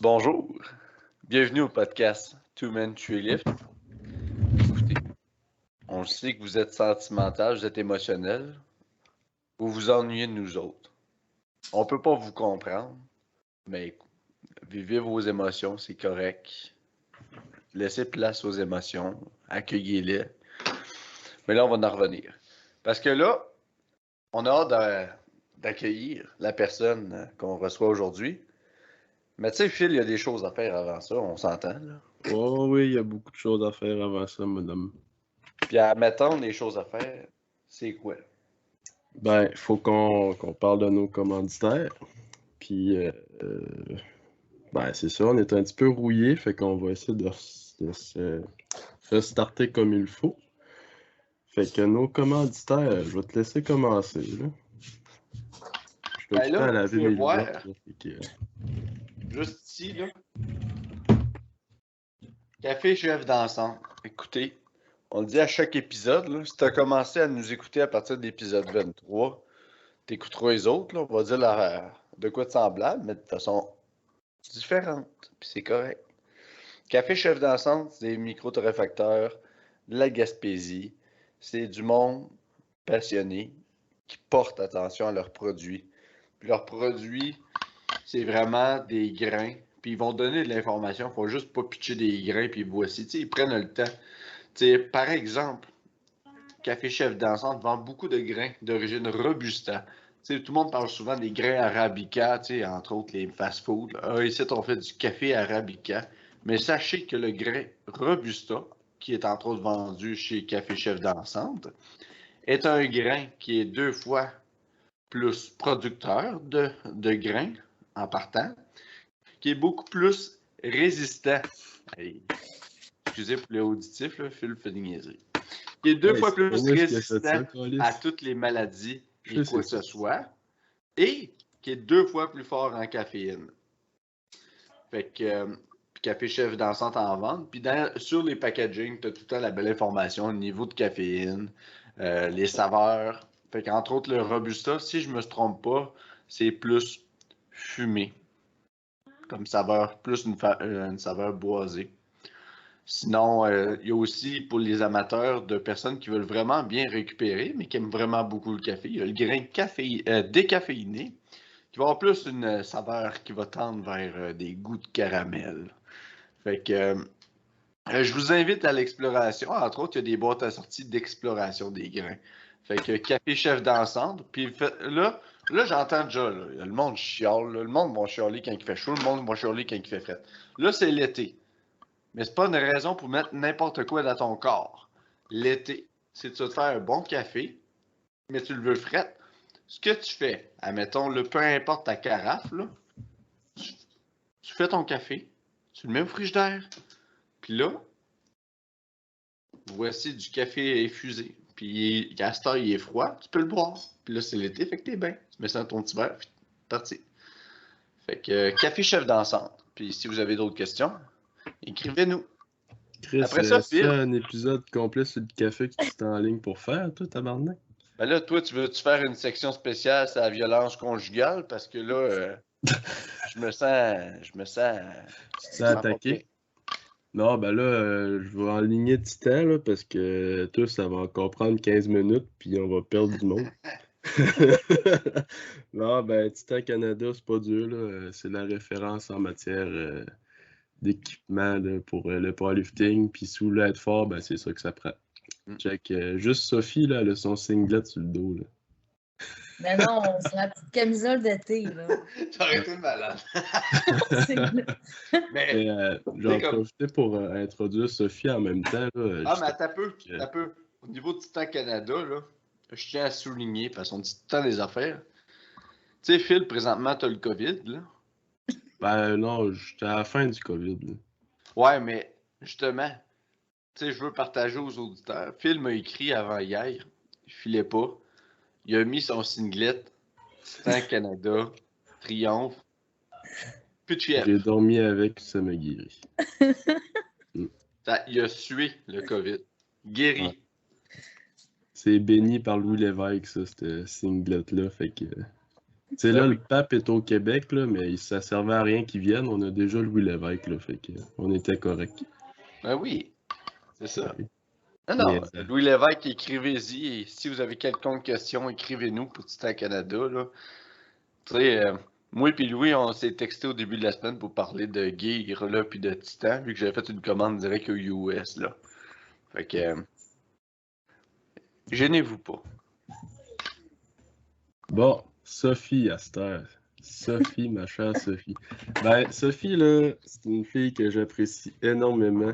Bonjour, bienvenue au podcast Two Men Three Lift. Écoutez, on sait que vous êtes sentimental, vous êtes émotionnel, vous vous ennuyez de nous autres. On peut pas vous comprendre, mais vivez vos émotions, c'est correct. Laissez place aux émotions, accueillez-les. Mais là, on va en revenir. Parce que là, on a hâte d'accueillir la personne qu'on reçoit aujourd'hui. Mais tu sais, Phil, il y a des choses à faire avant ça, on s'entend, là. Oh oui, il y a beaucoup de choses à faire avant ça, madame. Puis admettons, les choses à faire, c'est quoi? Ben, il faut qu'on parle de nos commanditaires. Puis, ben, c'est ça, on est un petit peu rouillé, fait qu'on va essayer de se restarter comme il faut. Fait que nos commanditaires, je vais te laisser commencer, là. Je suis occupé à laver mes lunettes, là, fait que... Juste ici, là. Café Chef d'ensemble. Écoutez, on le dit à chaque épisode, là, si tu as commencé à nous écouter à partir de l'épisode 23, tu écouteras les autres, là, on va dire de quoi de semblable, mais de façon différente, puis c'est correct. Café Chef d'ensemble, c'est des micro-torréfacteurs de la Gaspésie. C'est du monde passionné qui porte attention à leurs produits. Puis leurs produits, c'est vraiment des grains. Puis ils vont donner de l'information. Il ne faut juste pas pitcher des grains. Puis voici, ils prennent le temps. T'sais, par exemple, Café Chef d'ensemble vend beaucoup de grains d'origine Robusta. T'sais, tout le monde parle souvent des grains Arabica, entre autres les fast-foods. Ici, on fait du café Arabica. Mais sachez que le grain Robusta, qui est entre autres vendu chez Café Chef d'ensemble, est un grain qui est 2 fois plus producteur de grains en partant, qui est beaucoup plus résistant. Hey, excusez pour l'auditif, là, Phil fait des niaiseries. Qui est 2 fois plus résistant à toutes les maladies et quoi que ce soit, et qui est 2 fois plus fort en caféine. Fait que Café Chef d'ensemble en vente. Puis sur les packaging, tu as tout le temps la belle information, le niveau de caféine, les saveurs. Fait qu'entre autres, le Robusta, si je me trompe pas, c'est plus fumé. Comme saveur, plus une saveur boisée. Sinon, il y a aussi pour les amateurs de personnes qui veulent vraiment bien récupérer, mais qui aiment vraiment beaucoup le café, il y a le grain décaféiné, qui va avoir plus une saveur qui va tendre vers des goûts de caramel. Fait que je vous invite à l'exploration. Entre autres, il y a des boîtes assorties d'exploration des grains. Fait que Café Chef d'ensemble. Puis là j'entends déjà, là, le monde chiale. Là, le monde va chialer quand il fait chaud, le monde va chialer quand il fait frais. Là, c'est l'été. Mais c'est pas une raison pour mettre n'importe quoi dans ton corps. L'été, c'est de te faire un bon café, mais tu le veux frais. Ce que tu fais, admettons, peu importe ta carafe, là, tu fais ton café, tu le mets au frigidaire, puis là, voici du café infusé. Puis à cette heure, il est froid, tu peux le boire. Puis là, c'est l'été, fait que t'es bien. Tu mets ça dans ton petit verre, puis parti. Fait que Café Chef d'ensemble. Puis si vous avez d'autres questions, écrivez-nous. Chris, après ça, c'est un épisode complet sur le café que tu es en ligne pour faire, toi, tabarnak? Ben là, toi, tu veux-tu faire une section spéciale sur la violence conjugale? Parce que là, je me sens... Tu te sens attaqué? Non, ben là, je vais enligner Titan, là, parce que toi, ça va encore prendre 15 minutes, puis on va perdre du monde. Non, ben, Titan Canada, c'est pas dur, là. C'est la référence en matière d'équipement là, pour le powerlifting, puis sous l'aide fort, ben, c'est ça que ça prend. Check, juste Sophie, là, elle a son singlet sur le dos, là. Mais non, c'est la petite camisole d'été, là. J'aurais été malade. Mais j'en profiter pour introduire Sophie en même temps. Là, mais t'as peu. Au niveau de Titan Canada, là, je tiens à souligner, parce qu'on dit tout le temps des affaires. Tu sais, Phil, présentement, t'as le COVID, là. Ben non, j'étais à la fin du COVID, là. Ouais, mais justement, tu sais, je veux partager aux auditeurs. Phil m'a écrit avant hier, il filait pas. Il a mis son singlet, Titan Canada, Triomphe, plus de fièvre. J'ai dormi avec, ça m'a guéri. Il a sué le COVID. Guéri. Ouais. C'est béni par Louis Lévesque, ça, ce singlet-là, fait que... C'est là, le pape est au Québec, là, mais ça servait à rien qu'il vienne. On a déjà Louis Lévesque, là, fait que on était correct. Ben oui, c'est ça. Non, Mais, non, Louis Lévesque, écrivez-y. Et si vous avez quelconque question, écrivez-nous pour Titan Canada. Là. Tu sais, moi et Louis, on s'est texté au début de la semaine pour parler de Gear là, puis de Titan, vu que j'avais fait une commande directe au US. Là. Fait que, gênez-vous pas. bon, Sophie, à cette heure. Sophie, ma chère Sophie. Ben, Sophie, là, c'est une fille que j'apprécie énormément.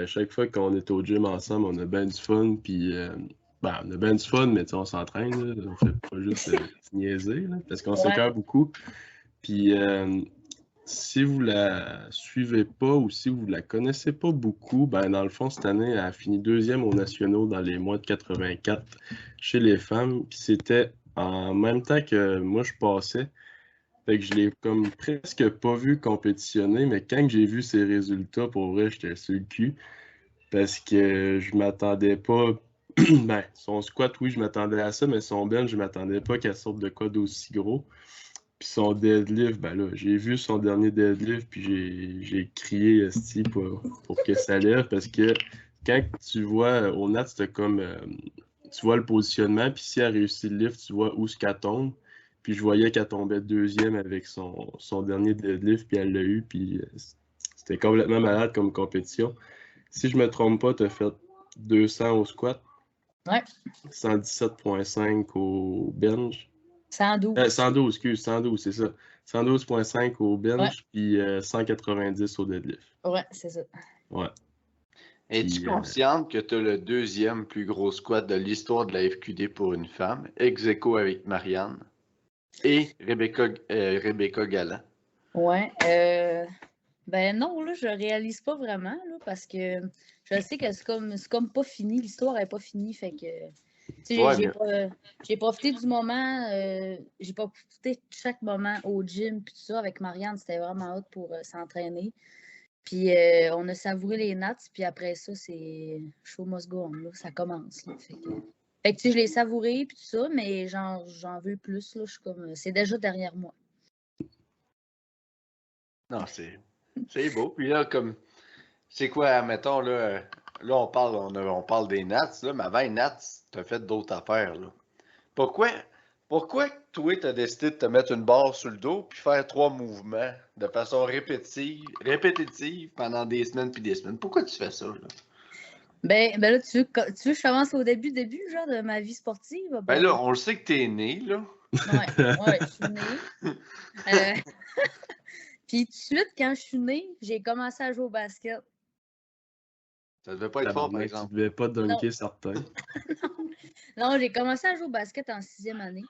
Chaque fois qu'on est au gym ensemble, on a bien du fun, puis ben, on a bien du fun, mais tu sais, on s'entraîne, là. On fait pas juste se niaiser, là, parce qu'on s'écœure beaucoup. Puis si vous la suivez pas ou si vous la connaissez pas beaucoup, ben dans le fond, cette année, elle a fini deuxième aux nationaux dans les mois de 84 chez les femmes. Puis c'était en même temps que moi je passais. Fait que je l'ai comme presque pas vu compétitionner, mais quand j'ai vu ses résultats, pour vrai, j'étais sur le cul. Parce que je m'attendais pas. Ben, son squat, oui, je m'attendais à ça, mais son bench, je m'attendais pas qu'elle sorte de quoi d'aussi gros. Puis son deadlift, ben là, j'ai vu son dernier deadlift, puis j'ai crié esti pour que ça lève, parce que quand tu vois au nat, c'était comme tu vois le positionnement, puis si elle réussit le lift, tu vois où ce qu'elle tombe. Puis je voyais qu'elle tombait deuxième avec son dernier deadlift, puis elle l'a eu, puis c'était complètement malade comme compétition. Si je me trompe pas, tu as fait 200 au squat, Ouais. 117,5 au bench. 112. 112, excuse, 112, c'est ça. 112,5 au bench, puis 190 au deadlift. Ouais, c'est ça. Ouais. Es-tu consciente que tu as le deuxième plus gros squat de l'histoire de la FQD pour une femme, ex aequo avec Marianne et Rebecca Galland? Ouais. Ben non, là, je réalise pas vraiment, là, parce que je sais que c'est comme pas fini, l'histoire est pas finie, fait que tu sais, Ouais, j'ai profité du moment, j'ai profité de chaque moment au gym puis tout ça avec Marianne, c'était vraiment hot pour s'entraîner. Puis on a savouré les nats, puis après ça, c'est show must go on, là, ça commence. Là, fait que tu sais, je l'ai savouré puis tout ça, mais j'en veux plus, là, je suis comme, c'est déjà derrière moi. non, c'est beau. Puis là, comme, c'est quoi, mettons, là on parle des Nats, là, mais avant les Nats, t'as fait d'autres affaires, là. Pourquoi toi, t'as décidé de te mettre une barre sur le dos puis faire 3 mouvements de façon répétitive pendant des semaines puis des semaines? Pourquoi tu fais ça, là? Ben là, tu veux que je commence au début, genre, de ma vie sportive? Ben là, on le sait que t'es né, là. Ouais, je suis née. Puis tout de suite, quand je suis née, j'ai commencé à jouer au basket. Ça devait pas être fort, par exemple. Tu devais pas dunker certains. Non, j'ai commencé à jouer au basket en 6e année.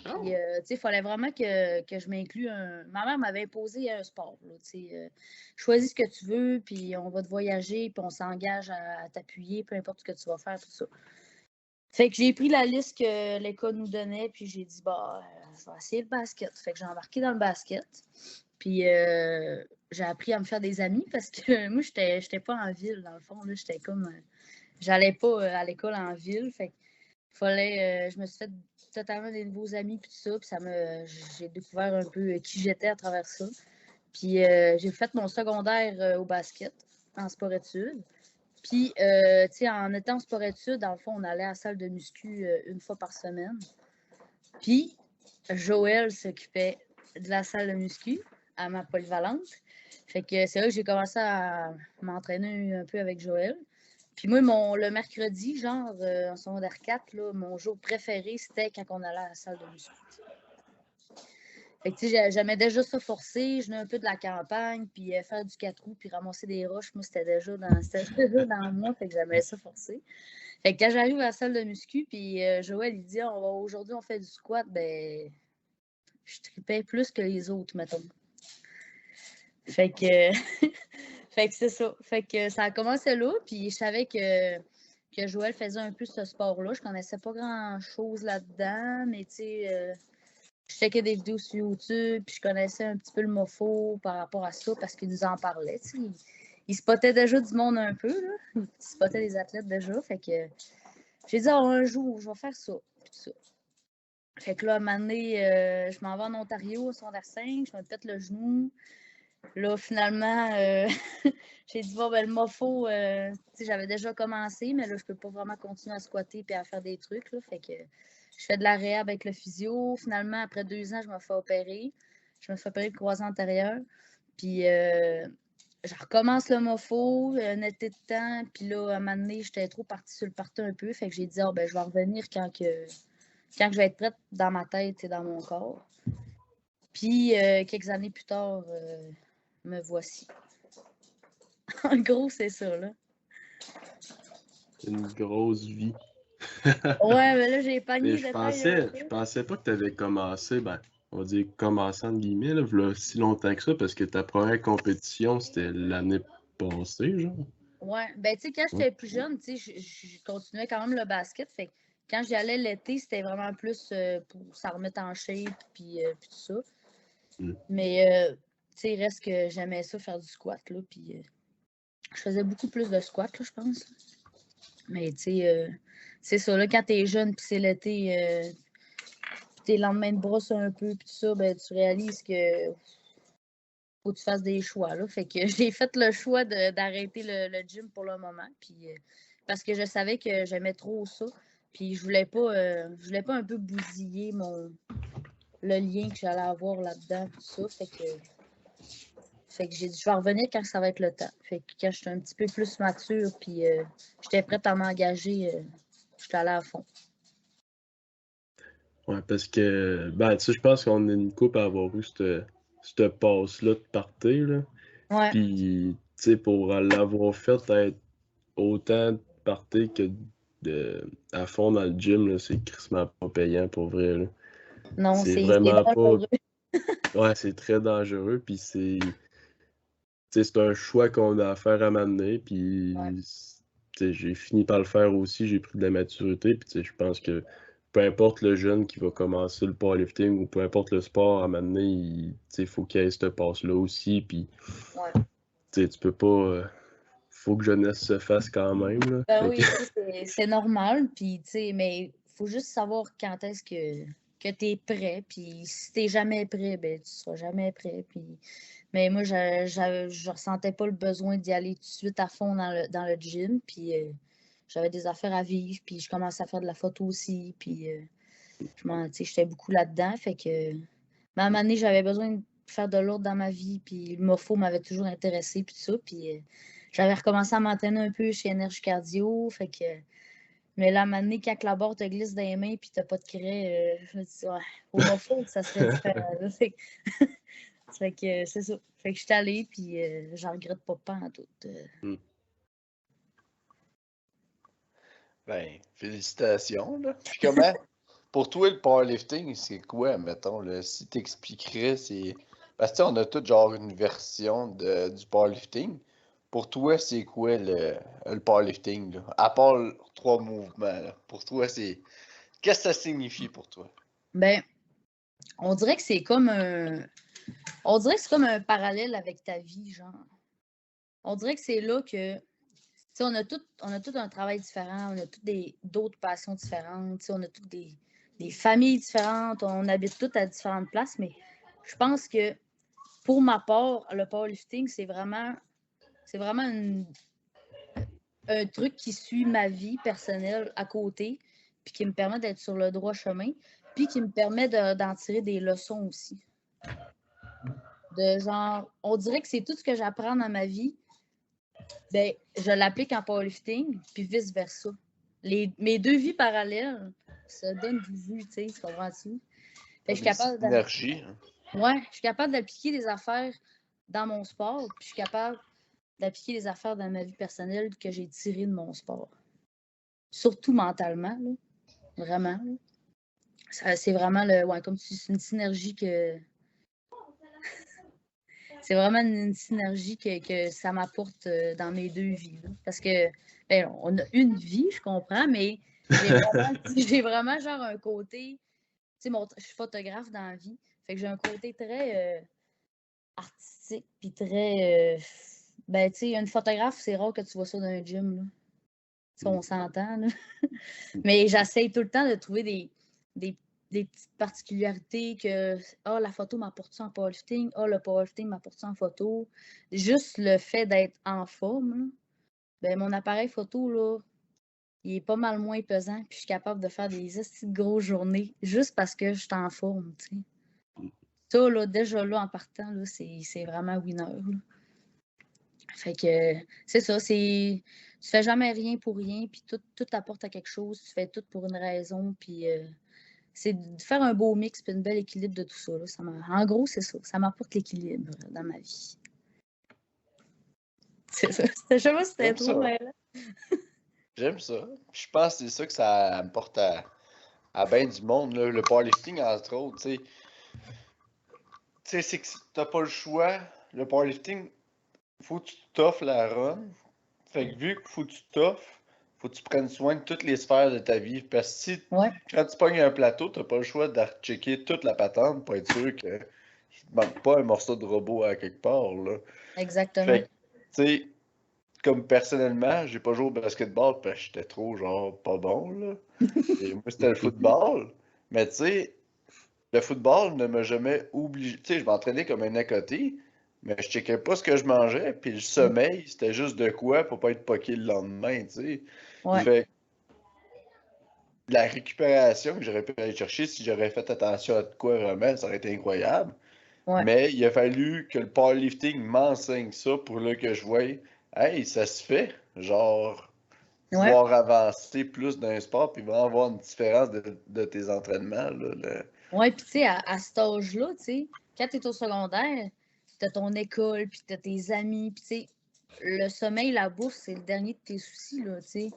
Oh. Puis, tu sais, il fallait vraiment que je m'inclue Ma mère m'avait imposé un sport, là, tu sais. Choisis ce que tu veux, puis on va te voyager, puis on s'engage à t'appuyer, peu importe ce que tu vas faire, tout ça. Fait que j'ai pris la liste que l'école nous donnait, puis j'ai dit, bah, je vais essayer le basket. Fait que j'ai embarqué dans le basket. Puis j'ai appris à me faire des amis parce que moi, j'étais pas en ville, dans le fond. Là, j'étais comme. J'allais pas à l'école en ville. Fait que fallait. Je me suis fait totalement des nouveaux amis, puis tout ça. Puis j'ai découvert un peu qui j'étais à travers ça. Puis j'ai fait mon secondaire au basket, en sport-études. Puis, tu sais, en étant en sport-études, dans le fond, on allait à la salle de muscu une fois par semaine. Puis, Joël s'occupait de la salle de muscu à ma polyvalente. Fait que c'est là que j'ai commencé à m'entraîner un peu avec Joël. Puis moi, le mercredi, genre en secondaire 4, là, mon jour préféré, c'était quand on allait à la salle de muscu. Fait que tu sais, j'aimais déjà ça forcer, je venais un peu de la campagne, puis faire du 4 roues, puis ramasser des roches, moi, c'était déjà dans moi, fait que j'aimais ça forcer. Fait que quand j'arrive à la salle de muscu, puis Joël, il dit, aujourd'hui, on fait du squat, ben, je tripais plus que les autres, mettons. Fait que, fait que c'est ça. Fait que ça a commencé là, puis je savais que Joël faisait un peu ce sport-là. Je connaissais pas grand-chose là-dedans, mais tu sais, je checkais des vidéos sur YouTube, puis je connaissais un petit peu le mofo par rapport à ça, parce qu'il nous en parlait, tu sais. Il spottait déjà du monde un peu, là. Il spottait des athlètes déjà, fait que j'ai dit, un jour, je vais faire ça, puis ça. Fait que là, à un moment donné, je m'en vais en Ontario, au secondaire 5, je me pète le genou. Là, finalement, j'ai dit, bon, ben, le mofo, j'avais déjà commencé, mais là, je peux pas vraiment continuer à squatter et à faire des trucs. Là, fait que je fais de la réhab avec le physio. Finalement, après 2 ans, je me fais opérer. Je me fais opérer le croisé antérieur. Puis, je recommence le mofo, un été de temps. Puis là, à un moment donné, j'étais trop partie sur le party un peu. Fait que j'ai dit, oh, ben, je vais revenir quand je vais être prête dans ma tête et dans mon corps. Puis, quelques années plus tard, me voici. En gros, c'est ça, là. Une grosse vie. Ouais, mais là, j'ai pas Mais mis je de détails. pensais pas que tu avais commencé, ben, on va dire commencé entre guillemets, là, v'là si longtemps que ça, parce que ta première compétition, c'était l'année passée, genre. Ouais, ben, tu sais, quand Ouais. j'étais plus jeune, tu sais, je continuais quand même le basket. Fait que quand j'y allais l'été, c'était vraiment plus pour s'en remettre en shape, puis tout ça. Mm. Mais, tu sais, il reste que j'aimais ça, faire du squat, là. Puis, je faisais beaucoup plus de squat, là, je pense. Mais, tu sais, c'est ça, là, quand t'es jeune, puis c'est l'été, puis tes lendemains de brosse un peu, puis tout ça, ben, tu réalises que faut que tu fasses des choix. Là. Fait que j'ai fait le choix d'arrêter le gym pour le moment. Puis, parce que je savais que j'aimais trop ça. Puis je voulais pas un peu bousiller le lien que j'allais avoir là-dedans, tout ça. Fait que j'ai dit, je vais revenir quand ça va être le temps. Fait que quand j'étais un petit peu plus mature, puis j'étais prête à m'engager, j'étais allée à fond. Ouais, parce que, ben, tu sais, je pense qu'on est une couple à avoir eu cette passe-là de partir, là. Ouais. Puis, tu sais, pour l'avoir fait être autant de partir que à fond dans le gym, là, c'est crissement pas payant pour vrai, là. Non, C'est c'est vraiment pas. dangereux. Ouais, c'est très dangereux, puis c'est un choix qu'on a à faire à un moment donné, puis Ouais. tu sais, j'ai fini par le faire aussi, j'ai pris de la maturité, puis tu sais, je pense que peu importe le jeune qui va commencer le powerlifting ou peu importe le sport, à un moment donné, il faut qu'il y ait cette passe-là aussi, puis Ouais. tu sais, tu peux pas. Faut que jeunesse se fasse quand même, là. Ben Fait oui, que, ça, c'est normal. Puis, tu sais, mais il faut juste savoir quand est-ce que tu es prêt. Puis, si tu jamais prêt, ben, tu seras jamais prêt. Puis, mais moi, je ressentais pas le besoin d'y aller tout de suite à fond dans le gym. Puis, j'avais des affaires à vivre. Puis, je commençais à faire de la photo aussi. Puis, tu sais, j'étais beaucoup là-dedans. Fait que, mais à un moment donné, j'avais besoin de faire de l'ordre dans ma vie. Puis, le mofo m'avait toujours intéressé. Puis, tout ça. Puis, j'avais recommencé à m'entraîner un peu chez Énergie Cardio. Fait que, mais là, à un moment donné, quand la barre te glisse dans les mains puis t'as pas de craie, je me dis, ouais, au mofo, ça serait différent. Là. Fait que c'est ça. Fait que je suis allée, puis j'en regrette pas en tout. Ben, félicitations, là. Puis comment, pour toi, le powerlifting, c'est quoi, mettons, là, si t'expliquerais, c'est... Parce que, tu sais, on a tous, genre, une version du powerlifting. Pour toi, c'est quoi le powerlifting, là? À part les 3 mouvements, là. Pour toi, c'est... Qu'est-ce que ça signifie pour toi? Ben, on dirait que c'est comme un. On dirait que c'est comme un parallèle avec ta vie, genre. On dirait que c'est là que. Tu sais, on a tout un travail différent, on a toutes d'autres passions différentes, tu sais, on a toutes des familles différentes, on habite toutes à différentes places, mais je pense que pour ma part, le powerlifting, c'est vraiment un truc qui suit ma vie personnelle à côté, puis qui me permet d'être sur le droit chemin, puis qui me permet d'en tirer des leçons aussi. De genre, on dirait que c'est tout ce que j'apprends dans ma vie, ben, je l'applique en powerlifting, puis vice-versa. Mes 2 vies parallèles se donnent du jus, tu sais, tu comprends-tu? Fait que je suis Des capable synergies, hein? ouais, je suis capable d'appliquer des affaires dans mon sport, puis je suis capable d'appliquer des affaires dans ma vie personnelle que j'ai tirées de mon sport. Surtout mentalement, là. Vraiment. Là. C'est vraiment ouais, comme tu dis, c'est une synergie que. C'est vraiment une synergie que ça m'apporte dans mes 2 vies. Là. Parce que ben, on a une vie, je comprends, mais j'ai vraiment genre un côté. Tu sais, je suis photographe dans la vie. Fait que j'ai un côté très artistique, puis très. Ben, tu sais, une photographe, c'est rare que tu vois ça dans un gym. Là. Si on s'entend. Là. Mais j'essaye tout le temps de trouver des des petites particularités que la photo m'apporte ça en powerlifting, le powerlifting m'apporte ça en photo. Juste le fait d'être en forme, là, ben, mon appareil photo, là, il est pas mal moins pesant, puis je suis capable de faire des estis de grosses journées juste parce que je suis en forme, tu sais. Ça, là, déjà là, en partant, là, c'est vraiment winner, là. Fait que c'est ça, tu fais jamais rien pour rien, puis tout t'apporte à quelque chose, tu fais tout pour une raison, puis c'est de faire un beau mix puis un bel équilibre de tout ça, là. En gros, c'est ça, ça m'apporte l'équilibre dans ma vie. C'est ça, je sais pas si c'était trop, mais là. J'aime ça. Je pense que c'est ça que ça apporte à bien du monde, là. Le powerlifting, entre autres, tu sais. Tu sais, c'est que t'as pas le choix. Le powerlifting, faut que tu t'offres la run. Fait que vu qu'il faut que tu t'offres, faut que tu prennes soin de toutes les sphères de ta vie. Parce que si, quand tu pognes un plateau, t'as pas le choix de checker toute la patente pour être sûr qu'il te manque pas un morceau de robot à quelque part, là. Exactement. Fait que, tu sais, comme personnellement, j'ai pas joué au basketball parce que j'étais trop, genre, pas bon, là. Et moi, c'était le football. Mais tu sais, le football ne m'a jamais obligé. Tu sais, je m'entraînais comme un à côté, mais je checkais pas ce que je mangeais. Puis le sommeil, c'était juste de quoi pour pas être poqué le lendemain, tu sais. Fait la récupération que j'aurais pu aller chercher si j'aurais fait attention à de quoi vraiment, ça aurait été incroyable. Mais il a fallu que le powerlifting m'enseigne ça pour là que je voie, hey, ça se fait. Genre, pouvoir avancer plus dans un sport, puis vraiment avoir une différence de tes entraînements, là. Oui, puis tu sais, à cet âge-là, tu sais, quand tu es au secondaire, tu as ton école, puis tu as tes amis, puis tu sais, le sommeil, la bouffe, c'est le dernier de tes soucis, là, tu sais.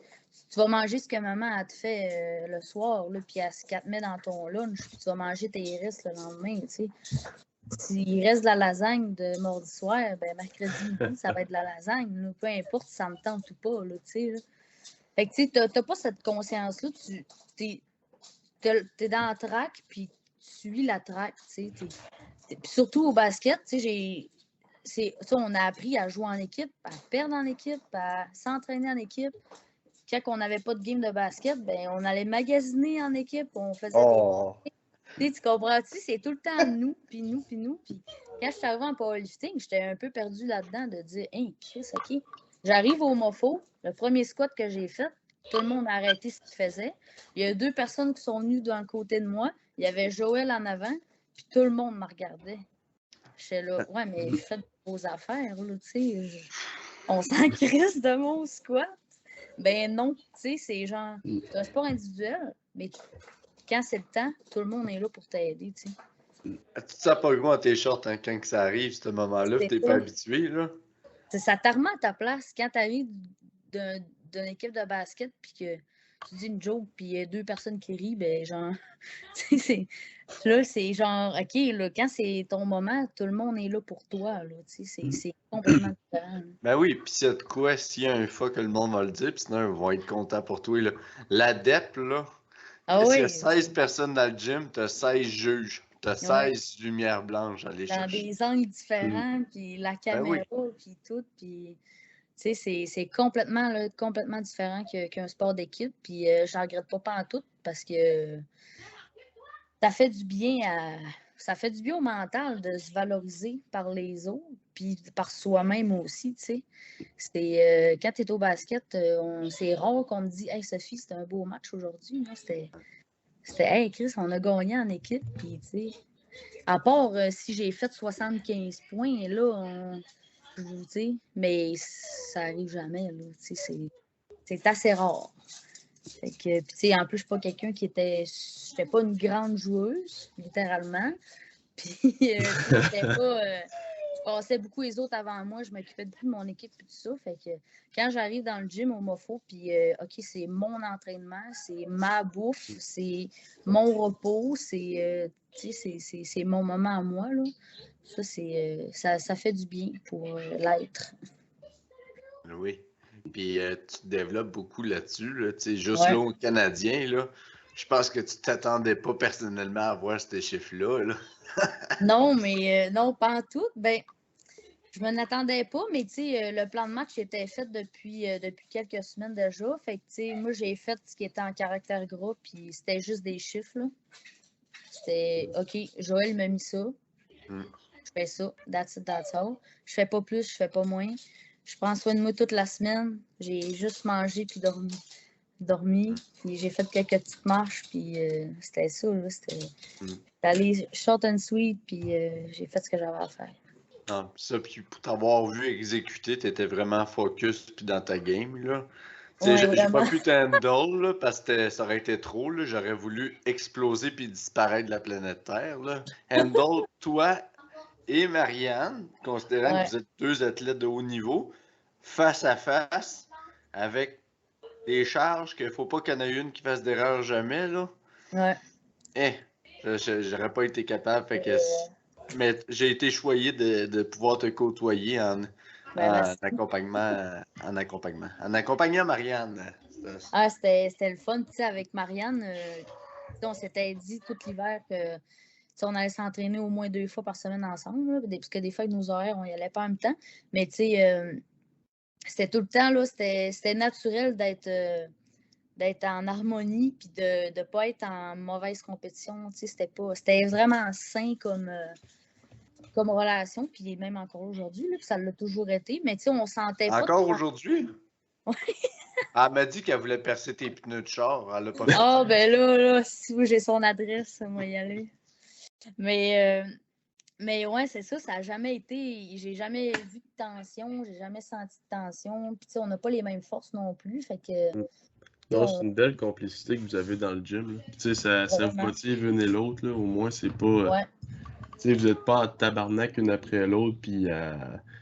Tu vas manger ce que maman a te fait le soir, là, puis qu'elle te met dans ton lunch, puis tu vas manger tes restes le lendemain, tu sais. S'il reste de la lasagne de mardi soir, ben mercredi midi, ça va être de la lasagne, là, peu importe si ça me tente ou pas, là, tu sais. Là. Fait que, tu sais, t'as pas cette conscience-là, t'es dans la track, puis tu suis la track, tu sais. Puis surtout au basket, tu sais, on a appris à jouer en équipe, à perdre en équipe, à s'entraîner en équipe. Quand on n'avait pas de game de basket, ben on allait magasiner en équipe, on faisait des... Tu comprends-tu? C'est tout le temps nous, puis nous, puis nous. Puis quand je suis arrivée en powerlifting, j'étais un peu perdue là-dedans de dire, hey, Chris, OK. J'arrive au MOFO, le premier squat que j'ai fait, tout le monde a arrêté ce qu'il faisait. Il y a 2 personnes qui sont venues d'un côté de moi. Il y avait Joël en avant, puis tout le monde me regardait. J'étais là, ouais, mais faites vos affaires, là, tu sais. On s'en crisse de mon squat. Ben non, tu sais, c'est genre, c'est un sport individuel, mais quand c'est le temps, tout le monde est là pour t'aider, tu sais. Tu te sens pas gros à tes shorts hein, quand ça arrive, ce moment-là, tu t'es pas habitué, là. Ça te remet à ta place. Quand tu arrives d'une équipe de basket, puis que tu dis une joke, puis il y a 2 personnes qui rient, ben genre, là, c'est genre, OK, là, quand c'est ton moment, tout le monde est là pour toi, là, tu sais, c'est complètement différent. Ben oui, puis s'il y a de quoi, s'il y a un fois que le monde va le dire, puis sinon, ils vont être contents pour toi, là. L'adepte, là, s'il y a 16 personnes dans le gym, t'as 16 juges, t'as 16 lumières blanches à aller dans chercher. des angles différents, puis la caméra, puis tout, puis... Tu sais, c'est complètement, là, complètement différent qu'un sport d'équipe. Puis je regrette pas en tout parce que ça fait du bien au mental de se valoriser par les autres, puis par soi-même aussi, tu sais. Quand tu es au basket, c'est rare qu'on me dise « Hey Sophie, c'était un beau match aujourd'hui. » C'était « Hey Chris, on a gagné en équipe. » Puis tu sais, à part si j'ai fait 75 points, là, mais ça arrive jamais, là, c'est assez rare. Fait que, puis, en plus, je suis pas quelqu'un j'étais pas une grande joueuse, littéralement. Puis, je passais beaucoup les autres avant moi, je m'occupais beaucoup de mon équipe et tout ça. Fait que quand j'arrive dans le gym au MOFO, puis OK, c'est mon entraînement, c'est ma bouffe, c'est mon repos, c'est mon moment à moi, là. Ça fait du bien pour l'être. Oui. Puis tu te développes beaucoup là-dessus, là. Tu sais, juste là au Canadien, là, je pense que tu t'attendais pas personnellement à voir ces chiffres-là, là. Non, mais non, pas en tout. Ben, je m'en attendais pas, mais tu sais, le plan de match était fait depuis quelques semaines déjà. Fait que, tu sais, moi, j'ai fait ce qui était en caractère gras, puis c'était juste des chiffres, là. c'était OK, Joël m'a mis ça. Mm. Je fais ça. That's it, that's all. Je fais pas plus, je fais pas moins. Je prends soin de moi toute la semaine. J'ai juste mangé puis dormi. Puis j'ai fait quelques petites marches. Puis c'était ça. Là, c'était allé short and sweet. Puis j'ai fait ce que j'avais à faire. Non, ça, puis pour t'avoir vu exécuter, t'étais vraiment focus puis dans ta game, là. Tu sais, Ouais, j'ai vraiment. pas pu t'handle, là, parce que ça aurait été trop, là. J'aurais voulu exploser puis disparaître de la planète Terre, là. Handle, toi et Marianne, considérant Ouais. que vous êtes deux athlètes de haut niveau, face à face, avec des charges qu'il faut pas qu'il y en ait une qui fasse d'erreur jamais, là. Ouais. J'aurais pas été capable, fait que... Mais j'ai été choyé de pouvoir te côtoyer en accompagnement. En accompagnant Marianne. Ah, c'était le fun. Tu sais, avec Marianne, on s'était dit tout l'hiver que on allait s'entraîner au moins 2 fois par semaine ensemble. Là, parce que des fois, avec nos horaires, on n'y allait pas en même temps. Mais tu sais, c'était tout le temps, là, c'était naturel d'être en harmonie puis de ne pas être en mauvaise compétition. Tu sais, c'était vraiment sain comme relation. Puis même encore aujourd'hui, là, puis ça l'a toujours été. Mais tu sais, on sentait pas. Encore aujourd'hui? Oui. Elle m'a dit qu'elle voulait percer tes pneus de char. Elle l'a pas fait. Ah, ben là, si j'ai son adresse, moi y aller. Mais ouais, c'est ça, ça n'a jamais été. J'ai jamais vu de tension, j'ai jamais senti de tension. Puis, tu sais, on n'a pas les mêmes forces non plus. Fait que. Non, c'est une belle complicité que vous avez dans le gym. Tu sais, ça vous motive l'une et l'autre. Au moins, c'est pas. Ouais. Tu sais, vous n'êtes pas en tabarnak une après l'autre. Puis.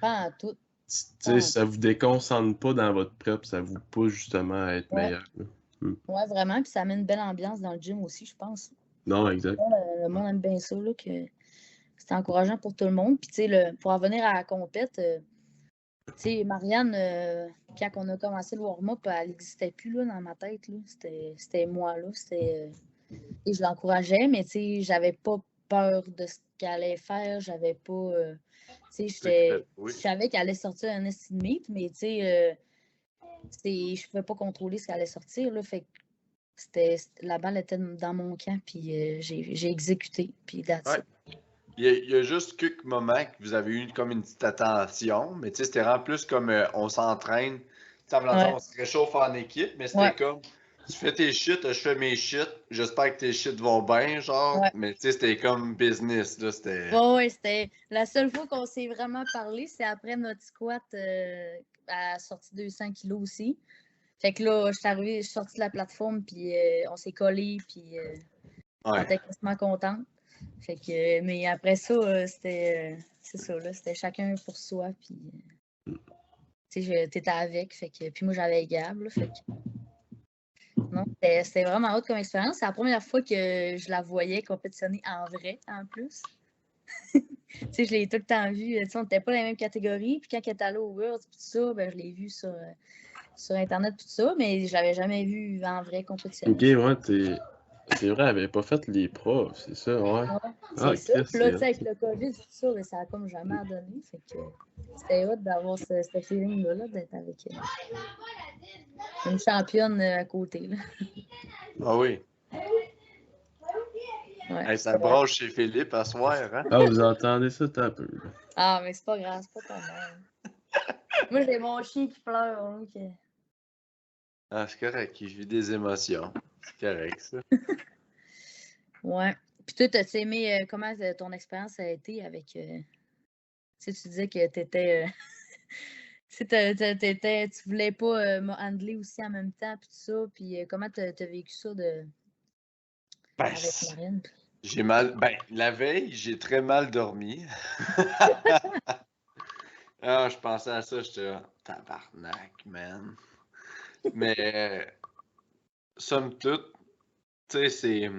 Pas en tout. Tu sais, ça vous déconcentre pas dans votre prep. Ça vous pousse justement à être meilleur. Ouais, vraiment. Puis ça met une belle ambiance dans le gym aussi, je pense. Non, exact. Le monde aime bien ça, là, que c'est encourageant pour tout le monde. Puis, tu sais, pour en venir à la compète, tu sais, Marianne, quand on a commencé le warm-up, elle n'existait plus là, dans ma tête. Là. C'était moi, là. Et je l'encourageais, mais tu sais, j'avais pas peur de ce qu'elle allait faire. J'avais pas. Tu sais, je savais qu'elle allait sortir un estimate, mais tu sais, je pouvais pas contrôler ce qu'elle allait sortir. Là, fait que la balle était dans mon camp, puis j'ai exécuté. Puis that's it. Il y a juste quelques moments que vous avez eu comme une petite attention, mais tu sais, c'était vraiment plus comme on s'entraîne. On se réchauffe en équipe, mais c'était comme tu fais tes shit, je fais mes shit, j'espère que tes shit vont bien, genre. Mais tu sais, c'était comme business, là. Ouais, c'était la seule fois qu'on s'est vraiment parlé, c'est après notre squat à sortie 200 kilos aussi. Fait que là, je suis sortie de la plateforme, puis on s'est collés, puis on était quasiment contents. Fait que, mais après ça, c'est ça, là, c'était chacun pour soi, puis tu sais, t'étais avec, fait que, puis moi j'avais Gab, là, fait que, non, c'était vraiment autre comme expérience. C'est la première fois que je la voyais compétitionner en vrai, en plus. Tu sais, je l'ai tout le temps vue, tu sais, on n'était pas dans la même catégorie, puis quand elle est allée au Worlds, tout ça, ben, je l'ai vue sur Internet, tout ça, mais je l'avais jamais vue en vrai compétitionner. Ok, ouais, c'est vrai, elle avait pas fait les profs, c'est ça, ouais. C'est ça. Puis là, tu sais, avec le COVID, tout ça, ben, ça a comme jamais donné. Fait que c'était hot d'avoir ce feeling-là, d'être avec une championne à côté. Là. Ah oui. Ouais, hey, ça broche chez Philippe à soir, hein? Ah, vous entendez ça un peu. Là. Ah, mais c'est pas grave, c'est pas ton même. Moi, j'ai mon chien qui pleure. Donc... Ah, c'est correct, il vit des émotions. C'est correct, ça. Ouais. Puis toi, t'as-tu aimé comment ton expérience a été avec. Tu sais, tu disais que t'étais. Tu voulais pas me handler aussi en même temps, puis tout ça. Puis comment t'as vécu ça avec Marine? J'ai mal. Ben, la veille, j'ai très mal dormi. Ah, je pensais à ça, j'étais tabarnak, man. Mais, somme toute, tu sais,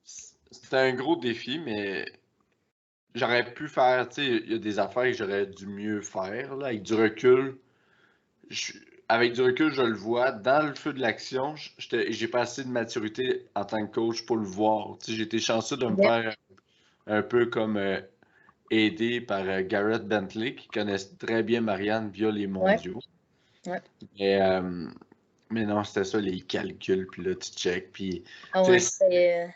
c'était un gros défi, mais j'aurais pu faire, tu sais, il y a des affaires que j'aurais dû mieux faire, là, avec du recul. Avec du recul, je le vois. Dans le feu de l'action, j'ai pas assez de maturité en tant que coach pour le voir. Tu sais, j'ai été chanceux de me faire un peu comme aidé par Garrett Bentley, qui connaît très bien Marianne via les mondiaux. Ouais. Mais non, c'était ça, les calculs, puis là, tu check, puis... Ah ouais, c'était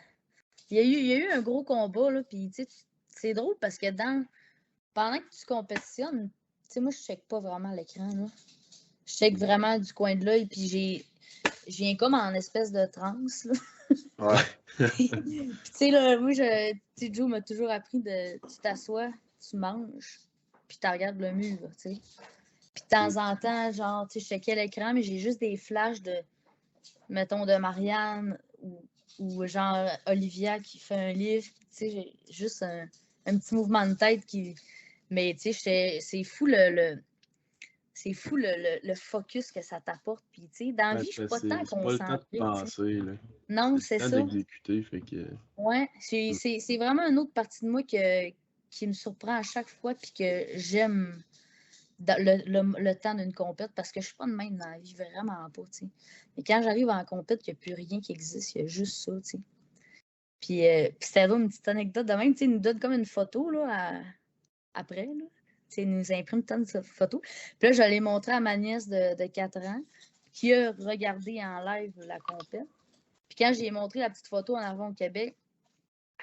Il y a eu un gros combat, là, puis tu sais, c'est drôle parce que pendant que tu compétitionnes, tu sais, moi, je check pas vraiment l'écran, là. Je check vraiment du coin de l'œil, puis je viens comme en espèce de transe, là. Ouais. Puis, tu sais, là, moi, tu sais, Joe m'a toujours appris tu t'assois, tu manges, puis tu regardes le mur, tu sais. Puis de temps en temps, genre, tu sais, je checkais l'écran, mais j'ai juste des flashs mettons, de Marianne ou genre Olivia qui fait un livre, tu sais, j'ai juste un petit mouvement de tête qui. Mais tu sais, c'est fou c'est fou le focus que ça t'apporte. Puis, tu sais, dans la vie, je suis pas tant C'est pas le temps de concentrée. penser, là. Non, C'est c'est le temps ça. d'exécuter, fait que... Ouais, c'est vraiment une autre partie de moi qui me surprend à chaque fois, puis que j'aime le temps d'une compète, parce que je suis pas de même dans la vie, vraiment pas, tu sais. Mais quand j'arrive en compète, il n'y a plus rien qui existe, il y a juste ça, tu sais. Puis c'était une petite anecdote de même, tu sais, il nous donne comme une photo, là, après, là. Tu sais, il nous imprime tant de photos. Puis là, je l'ai montré à ma nièce de 4 ans, qui a regardé en live la compète. Puis quand j'ai montré la petite photo en avant au Québec,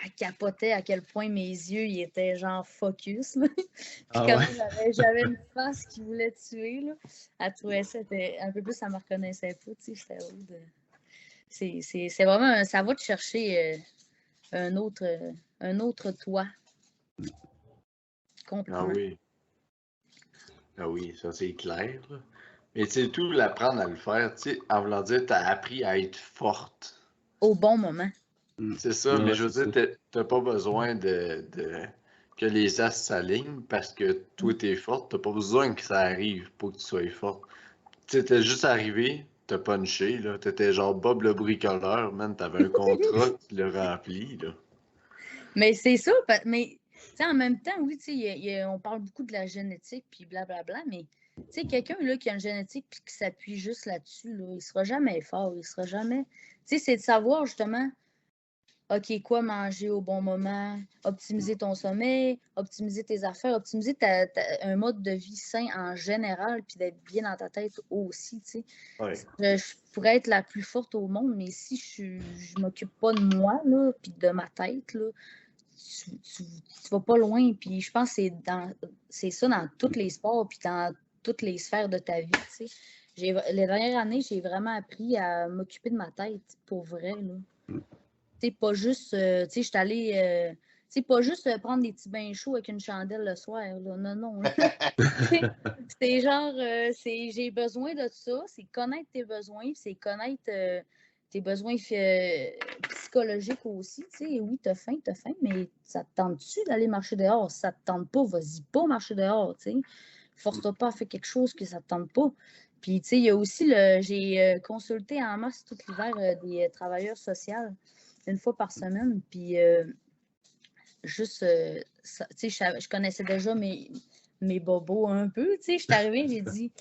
elle capotait à quel point mes yeux, ils étaient genre focus, là. Puis Ah ouais? j'avais une face qui voulait tuer, là. Elle trouvait ça, un peu plus, elle me reconnaissait pas, tu sais, c'était drôle. C'est vraiment, ça va te chercher un autre toi, Ah complètement. oui. Ah oui, ça c'est clair, là. Mais tu sais, tout l'apprendre à le faire, tu sais, en voulant dire, t'as appris à être forte. Au bon moment. C'est ça, mais Ouais, je c'est veux dire, t'as pas besoin que les as s'alignent parce que toi t'es forte. T'as pas besoin que ça arrive pour que tu sois forte. Tu sais, t'es juste arrivé, t'as punché, là. T'étais genre Bob le bricoleur, man. T'avais un contrat, tu l'as rempli, là. Mais c'est ça, mais tu sais, en même temps, oui, tu sais, on parle beaucoup de la génétique, puis blablabla, mais tu sais, quelqu'un là, qui a une génétique puis qui s'appuie juste là-dessus, là, il sera jamais fort, il sera jamais. Tu sais, c'est de savoir justement, OK, quoi manger au bon moment, optimiser ton sommeil, optimiser tes affaires, optimiser un mode de vie sain en général, puis d'être bien dans ta tête aussi, tu sais. Ouais. Je pourrais être la plus forte au monde, mais si je m'occupe pas de moi, là, puis de ma tête, là, tu vas pas loin. Puis je pense que c'est ça dans tous les sports, puis dans toutes les sphères de ta vie, tu sais. Les dernières années, j'ai vraiment appris à m'occuper de ma tête, pour vrai, là. Tu sais, pas juste, tu sais, je suis allée, tu sais, pas juste prendre des petits bains chauds avec une chandelle le soir, là. Non, non, là. C'est genre, j'ai besoin de ça, c'est connaître tes besoins, c'est connaître tes besoins psychologiques aussi, tu sais. Oui, t'as faim, mais ça te tente-tu d'aller marcher dehors? Si ça te tente pas, vas-y pas marcher dehors, tu sais. Force-toi pas à faire quelque chose que ça te tente pas. Puis, tu sais, il y a aussi, j'ai consulté en masse tout l'hiver des travailleurs sociaux une fois par semaine, puis juste, tu sais, je connaissais déjà mes bobos un peu, tu sais, je suis arrivée, j'ai dit,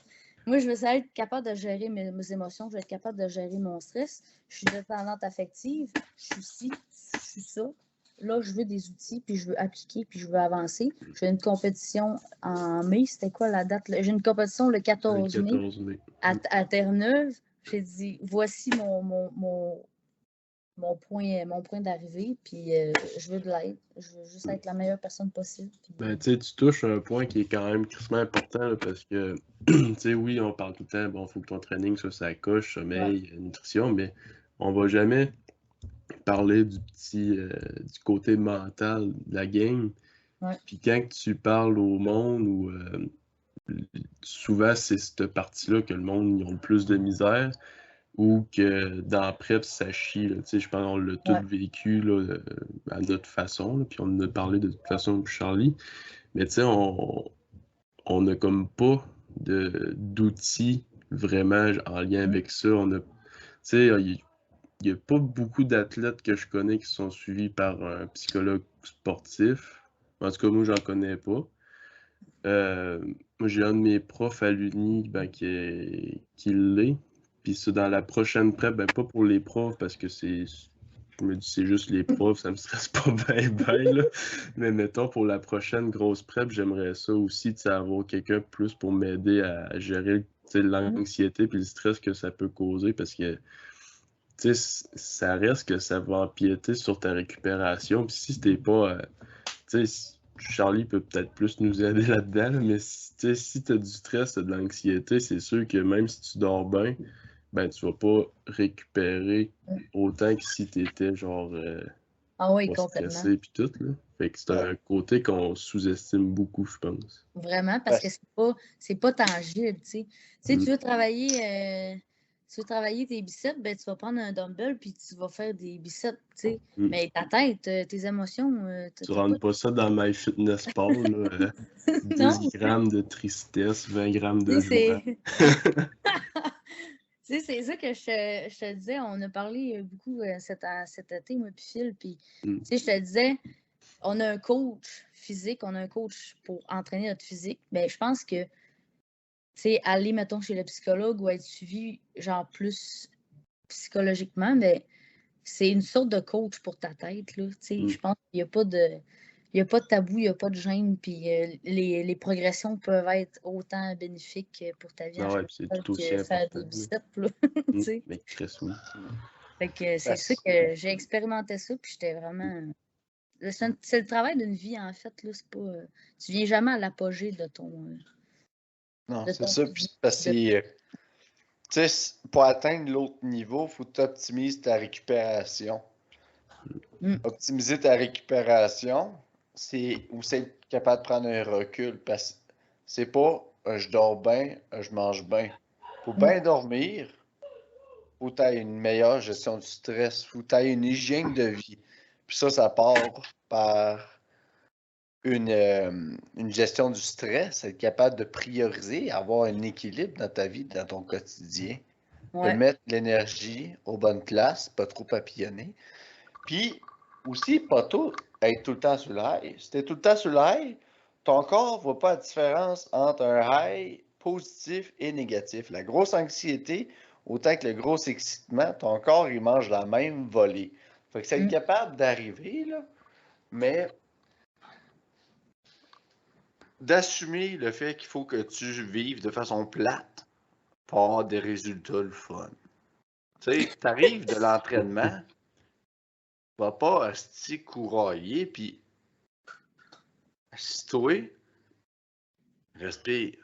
moi, je veux être capable de gérer mes émotions, je veux être capable de gérer mon stress, je suis dépendante affective, je suis ci, je suis ça. Là, je veux des outils, puis je veux appliquer, puis je veux avancer. J'ai une compétition en mai, c'était quoi la date? J'ai une compétition le 14 mai, 14 mai. à Terre-Neuve. J'ai dit, voici mon point d'arrivée, puis je veux de l'aide. Je veux juste être la meilleure personne possible. Puis, Ben, tu sais, tu touches un point qui est quand même crissement important, là, parce que, tu sais, oui, on parle tout le temps, bon, il faut que ton training soit ça coche, sommeil, nutrition, mais on va jamais parler du côté mental de la game. Ouais. Puis quand tu parles au monde, ou souvent c'est cette partie-là que le monde ils ont le plus de misère, ou que dans la prep, ça chie. Là. Tu sais, je pense qu'on l'a tout vécu là, à notre façon, là, puis on en a parlé de toute façon avec Charlie. Mais tu sais, on n'a comme pas d'outils vraiment en lien avec ça. Tu sais, il n'y a pas beaucoup d'athlètes que je connais qui sont suivis par un psychologue sportif. En tout cas, moi, j'en connais pas. Moi, j'ai un de mes profs à l'Uni qui l'est. Puis ça, dans la prochaine prep, pas pour les profs, parce que je me dis c'est juste les profs, ça me stresse pas bien, là. Mais mettons, pour la prochaine grosse prep, j'aimerais ça aussi, avoir quelqu'un plus pour m'aider à gérer l'anxiété et le stress que ça peut causer, parce que tu sais, ça reste que ça va empiéter sur ta récupération. Puis si t'es pas, tu sais, Charlie peut peut-être plus nous aider là-dedans, là, mais si tu as du stress, t'as de l'anxiété, c'est sûr que même si tu dors bien, ben tu vas pas récupérer autant que si tu étais genre Ah oui, pas complètement. stressé puis tout, là. Fait que c'est un côté qu'on sous-estime beaucoup, je pense. Vraiment, parce que c'est pas tangible, tu sais. Tu sais, Mm. tu veux travailler tes biceps, ben tu vas prendre un dumbbell puis tu vas faire des biceps, tu sais. Mm. Mais ta tête, tes émotions, Tu t'as rentres pas ça dans MyFitnessPal, là, 10 Non, grammes de tristesse, 20 grammes de tu sais, joie. Tu sais, c'est ça que je te disais. On a parlé beaucoup cet été, moi puis Phil. Puis, Mm. tu sais, je te disais, on a un coach physique, on a un coach pour entraîner notre physique. Mais je pense que, tu sais, aller, mettons, chez le psychologue ou être suivi, genre, plus psychologiquement, mais c'est une sorte de coach pour ta tête, là. Tu sais, Mm. je pense qu'il n'y a pas de... Il n'y a pas de tabou, il n'y a pas de gêne, puis les progressions peuvent être autant bénéfiques pour ta vie en Ah ouais, général puis c'est tout aussi que faire important. des biceps, là, tu sais. Mais Chris, oui. Fait que c'est ça que j'ai expérimenté ça, puis j'étais vraiment... C'est le travail d'une vie, en fait, là, c'est pas... tu viens jamais à l'apogée de ton... Non, de c'est ton ça. Puis physique, parce que, tu sais, pour atteindre l'autre niveau, il faut que tu optimises ta récupération. Mm. Optimiser ta récupération, c'est aussi être capable de prendre un recul. Parce que c'est pas je dors bien, je mange bien. Faut bien dormir, faut que tu aies une meilleure gestion du stress, faut que tu aies une hygiène de vie. Puis ça part par une gestion du stress, être capable de prioriser, avoir un équilibre dans ta vie, dans ton quotidien, de Ouais. mettre l'énergie aux bonnes places, pas trop papillonner. Puis aussi, pas tout être tout le temps sur le high. Si tu es tout le temps sur le high, ton corps ne voit pas la différence entre un high positif et négatif. La grosse anxiété, autant que le gros excitement, ton corps, il mange la même volée. Fait que c'est être capable d'arriver, là, mais d'assumer le fait qu'il faut que tu vives de façon plate pour avoir des résultats le fun. Tu sais, t'arrives de l'entraînement, va pas asti courailler, puis assis-toi, respire.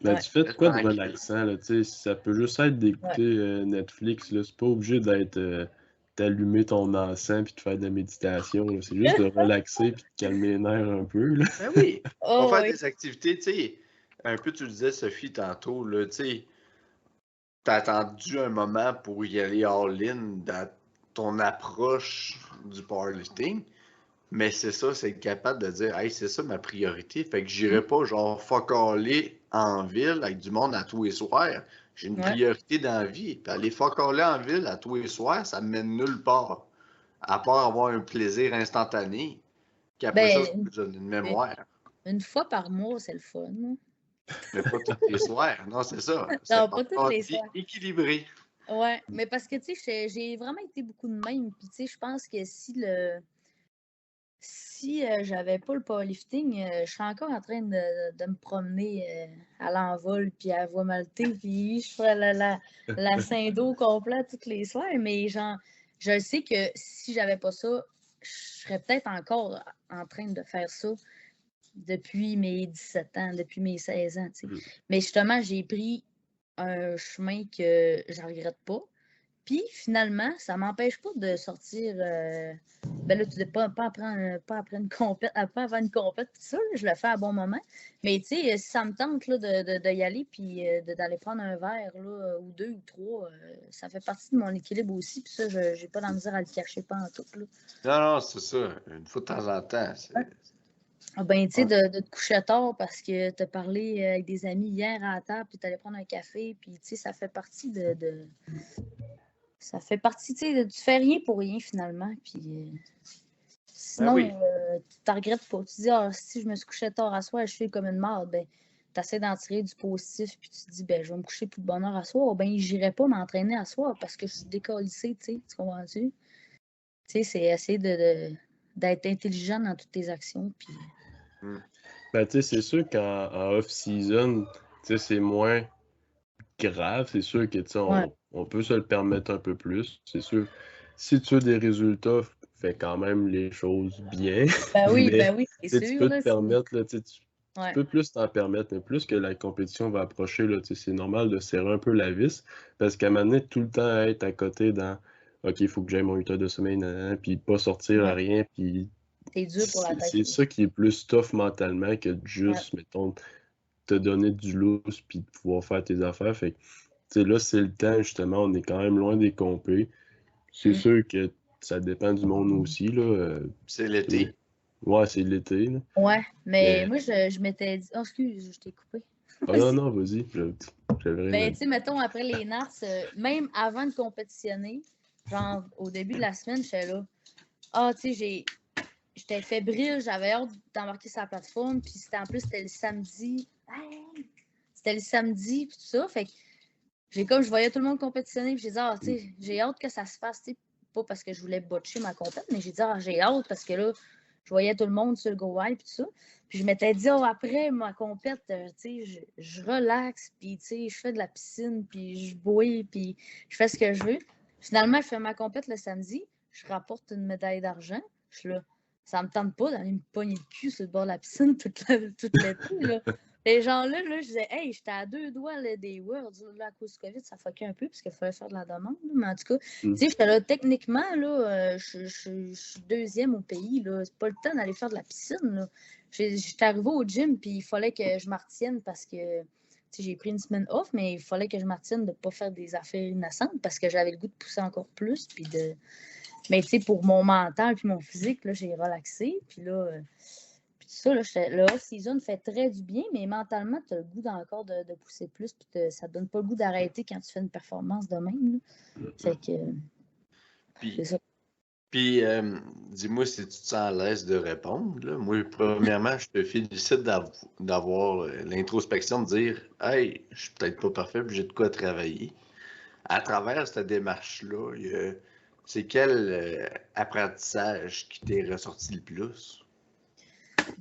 Ben, Ouais. tu fais de quoi de Tranquille. relaxant, là, tu sais, ça peut juste être d'écouter Netflix, là, c'est pas obligé d'être d'allumer ton encens puis de faire de la méditation, là. C'est juste de relaxer puis de calmer les nerfs un peu, là. Ben oui, on Oh, va faire oui. des activités, tu sais, un peu tu le disais Sophie tantôt, là, tu sais, t'as attendu un moment pour y aller all-in dans ton approche du powerlifting, mais c'est ça, c'est être capable de dire, hey, c'est ça ma priorité, fait que j'irai pas genre fuck aller en ville avec du monde à tous les soirs. J'ai une Ouais. priorité dans la vie, puis aller fuck aller en ville à tous les soirs, ça me mène nulle part, à part avoir un plaisir instantané, qu'après ça, Ben, ça donne une mémoire. une fois par mois, c'est le fun. Hein? Mais pas tous les soirs. Non, c'est ça. C'est Non, pas tous les soirs. équilibré. Ouais, mais parce que, tu sais, j'ai vraiment été beaucoup de même. Puis, tu sais, je pense que si j'avais pas le powerlifting, je serais encore en train de me promener à l'envol, puis à voie maltée, puis je ferais la Saint-Do complète tous les soirs. Mais genre, je sais que si j'avais pas ça, je serais peut-être encore en train de faire ça depuis mes 17 ans, depuis mes 16 ans, tu sais. Mais justement, j'ai pris un chemin que je regrette pas. Puis finalement, ça m'empêche pas de sortir. Ben là, tu ne pas après une compète, pas avant une compète, tout ça, là, je le fais à bon moment. Mais tu sais, si ça me tente là, d'y aller puis d'aller prendre un verre là, ou deux ou trois, ça fait partie de mon équilibre aussi. Puis ça, je n'ai pas la misère à le cacher pas en tout. Là. Non, non, c'est ça. Une fois de temps en temps. Ah ben, tu sais, de te coucher tard parce que tu as parlé avec des amis hier à la table, puis tu allais prendre un café, puis tu sais, ça fait partie ça fait partie, tu sais, tu fais rien pour rien finalement, puis sinon, oui. tu t'en regrettes pas. Tu dis, ah, si je me suis couché tard à soir, je suis comme une marde, ben, tu essaies d'en tirer du positif, puis tu te dis, ben, je vais me coucher plus de bonne heure à soir, ben, j'irai pas m'entraîner à soir parce que je suis décalissée, tu comprends-tu? Tu sais, c'est essayer d'être intelligent dans toutes tes actions, puis... Ben, tu sais, c'est sûr qu'en off-season, tu sais, c'est moins grave. C'est sûr que, tu sais, Ouais. on peut se le permettre un peu plus. C'est sûr, si tu as des résultats, fais quand même les choses bien. Ben oui, Mais c'est tu sais, tu sûr, peux te là. permettre, là, tu Ouais. peux plus t'en permettre, mais plus que la compétition va approcher, là, tu sais, c'est normal de serrer un peu la vis, parce qu'à un moment donné, tout le temps être à côté dans OK, il faut que j'aille mon 8 heures de sommeil, puis pas sortir à Ouais. rien, puis C'est dur pour la tête c'est aussi. ça qui est plus tough mentalement que de Ouais. juste, mettons, te donner du lousse puis de pouvoir faire tes affaires. Fait que, tu sais, là, c'est le temps, justement, on est quand même loin des compés. C'est Mm. sûr que ça dépend du monde aussi, là. C'est l'été. Ouais, c'est l'été, là. Ouais, mais Mais, moi, je m'étais dit. Oh, excuse, je t'ai coupé. non, non, vas-y, j'avais rien à Ben, tu dire. sais, mettons, après les Nats, même avant de compétitionner, genre, au début de la semaine, j'étais là. Ah, tu sais, j'étais fébrile, j'avais hâte d'embarquer sur la plateforme, puis en plus, c'était le samedi. Hey! C'était le samedi, puis tout ça. Fait que je voyais tout le monde compétitionner, puis j'ai dit, ah, tu sais, j'ai hâte que ça se fasse, tu sais, pas parce que je voulais botcher ma compète, mais j'ai dit, ah, j'ai hâte parce que là, je voyais tout le monde sur le go wild, puis tout ça. Puis je m'étais dit, oh, après ma compète, tu sais, je relaxe, puis tu sais, je fais de la piscine, puis je bouille, puis je fais ce que je veux. Finalement, je fais ma compète le samedi, je rapporte une médaille d'argent. Je suis là, ça me tente pas d'aller me pogner le cul sur le bord de la piscine toute l'été, là. Les gens-là, je disais, hey, j'étais à 2 doigts là, des Worlds. Là, à cause du COVID, ça fuckait un peu parce qu'il fallait faire de la demande. Là. Mais en tout cas, tu sais, j'étais là, techniquement, là, je suis deuxième au pays. Là. C'est pas le temps d'aller faire de la piscine. Là. J'étais arrivée au gym, puis il fallait que je m'en retienne parce que j'ai pris une semaine off, mais il fallait que je m'en retienne de ne pas faire des affaires innocentes parce que j'avais le goût de pousser encore plus. Puis de... Mais tu sais, pour mon mental puis mon physique, là, j'ai relaxé. Puis là, ça, là, le off-season fait très du bien, mais mentalement, tu as le goût encore de pousser plus, puis ça te donne pas le goût d'arrêter quand tu fais une performance de même. Là. Fait que, c'est ça. Puis, dis-moi si tu te sens à l'aise de répondre. Là. Moi, premièrement, je te félicite d'avoir l'introspection de dire hey, je suis peut-être pas parfait, puis j'ai de quoi travailler. À travers cette démarche-là, c'est quel apprentissage qui t'est ressorti le plus?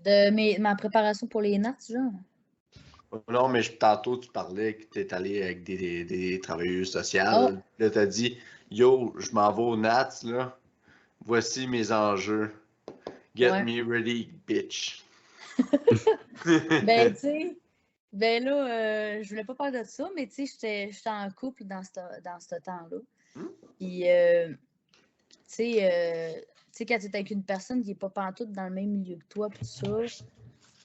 De ma préparation pour les Nats, genre? Non, mais tantôt, tu parlais que tu es allé avec des travailleuses sociales. Oh. Là, tu as dit yo, je m'en vais aux Nats, là. Voici mes enjeux. Get me ready, bitch. Ben, tu sais, ben là, je voulais pas parler de ça, mais tu sais, j'étais en couple dans ce temps-là. Puis, tu sais, quand tu es avec une personne qui n'est pas pantoute dans le même milieu que toi, puis ça,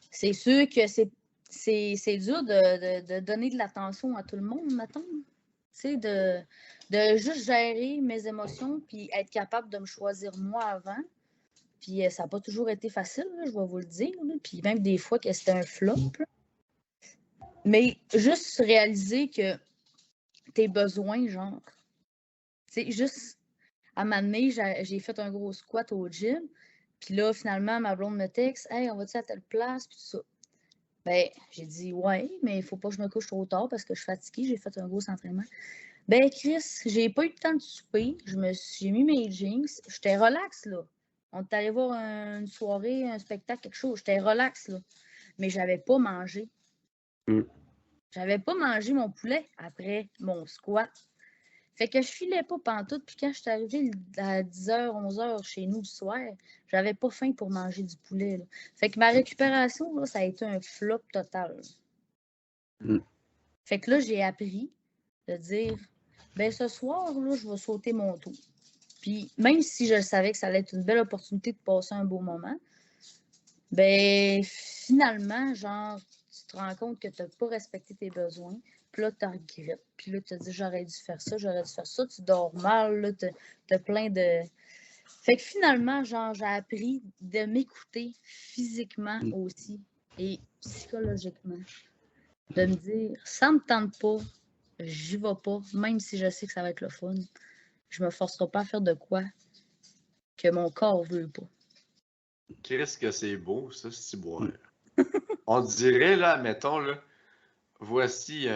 c'est sûr que c'est dur de donner de l'attention à tout le monde, mettons. Tu sais, de juste gérer mes émotions, puis être capable de me choisir moi avant. Puis ça n'a pas toujours été facile, là, je vais vous le dire. Là. Puis même des fois que c'était un flop. Là. Mais juste réaliser que tes besoins, genre, tu sais, juste à un moment donné, j'ai fait un gros squat au gym. Puis là, finalement, ma blonde me texte, hey, on va-tu à telle place? Puis tout ça. Ben, j'ai dit, ouais, mais il faut pas que je me couche trop tard parce que je suis fatiguée, j'ai fait un gros entraînement. Ben, Chris, j'ai pas eu le temps de souper. J'ai mis mes jeans. J'étais relax, là. On est allé voir une soirée, un spectacle, quelque chose. J'étais relax, là. Mais j'avais pas mangé. J'avais pas mangé mon poulet après mon squat. Fait que je filais pas pantoute. Puis quand je suis arrivée à 10h, 11h chez nous le soir, j'avais pas faim pour manger du poulet. Là. Fait que ma récupération, là, ça a été un flop total. Fait que là, j'ai appris de dire, ben ce soir, là, je vais sauter mon tour. Puis même si je savais que ça allait être une belle opportunité de passer un beau moment, ben finalement, genre, tu te rends compte que tu n'as pas respecté tes besoins. Puis là, tu regrettes. Puis là, tu te dis, j'aurais dû faire ça, j'aurais dû faire ça. Tu dors mal, là, tu as plein de... Fait que finalement, genre, j'ai appris de m'écouter physiquement aussi et psychologiquement. De me dire, ça me tente pas, j'y vais pas, même si je sais que ça va être le fun. Je me forcerai pas à faire de quoi que mon corps veut pas. Qu'est-ce que c'est beau, ça, c'est boire. On dirait, là, mettons, là, voici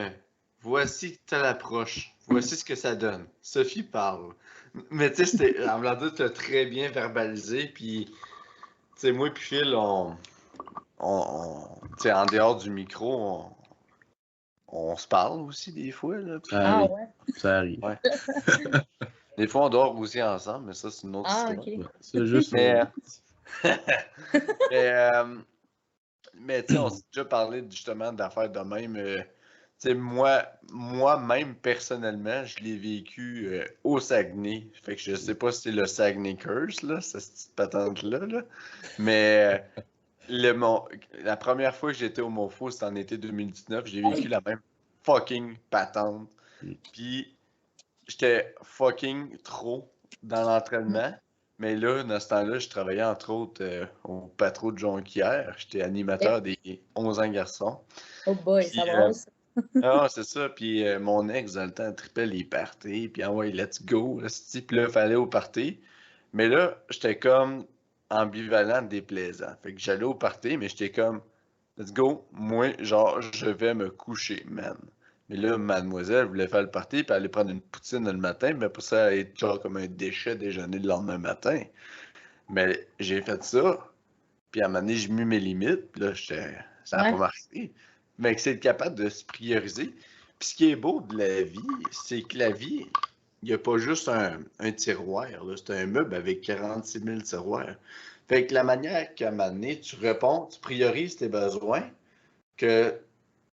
telle approche. Voici ce que ça donne. Sophie parle. Mais tu sais, en blanc, tu as très bien verbalisé, puis, tu sais, moi puis Phil, tu sais, en dehors du micro, on se parle aussi des fois. Là, puis, Ça arrive. ouais? Ça arrive. ouais. Des fois, on dort aussi ensemble, mais ça, c'est une autre histoire. OK. Ouais, c'est juste Mais, mais tu sais, on s'est déjà parlé justement d'affaires de même. Tu sais, moi-même, personnellement, je l'ai vécu au Saguenay. Fait que je sais pas si c'est le Saguenay Curse, là, cette petite patente-là. Là. Mais la première fois que j'étais au Mofo, c'était en été 2019. J'ai vécu la même fucking patente. Puis j'étais fucking trop dans l'entraînement. Mais là, dans ce temps-là, je travaillais entre autres au Patro de Jonquière. J'étais animateur des 11 ans garçons. Oh boy, Puis, ça brasse. ah, c'est ça. Puis mon ex, dans le temps, tripait les parties. Puis, ah ouais, let's go. Esti. Puis là, il fallait au party. Mais là, j'étais comme ambivalent, déplaisant. Fait que j'allais au party, mais j'étais comme, let's go. Moi, genre, je vais me coucher, man. Mais là, mademoiselle voulait faire le party, puis aller prendre une poutine le matin, mais pour ça, être genre comme un déchet déjeuner le lendemain matin. Mais j'ai fait ça. Puis à un moment donné, j'ai mis mes limites. Puis là, ça n'a pas marché. Mais que c'est être capable de se prioriser. Puis ce qui est beau de la vie, c'est que la vie, il n'y a pas juste un tiroir. C'est un meuble avec 46 000 tiroirs. Fait que la manière qu'à un moment donné, tu réponds, tu priorises tes besoins, que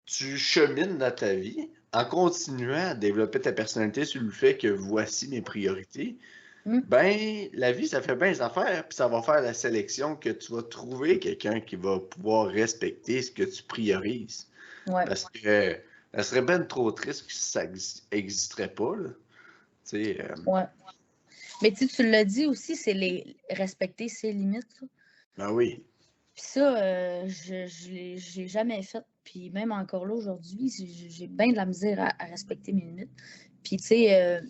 tu chemines dans ta vie en continuant à développer ta personnalité sur le fait que voici mes priorités. Ben, la vie, ça fait bien les affaires, puis ça va faire la sélection que tu vas trouver quelqu'un qui va pouvoir respecter ce que tu priorises. Ouais. Parce que ça serait bien trop triste si ça n'existerait pas. Là. Ouais. Mais tu l'as dit aussi, c'est respecter ses limites. Ça. Ben oui. Puis ça, je l'ai jamais fait. Puis même encore là, aujourd'hui, j'ai bien de la misère à respecter mes limites. Puis tu sais,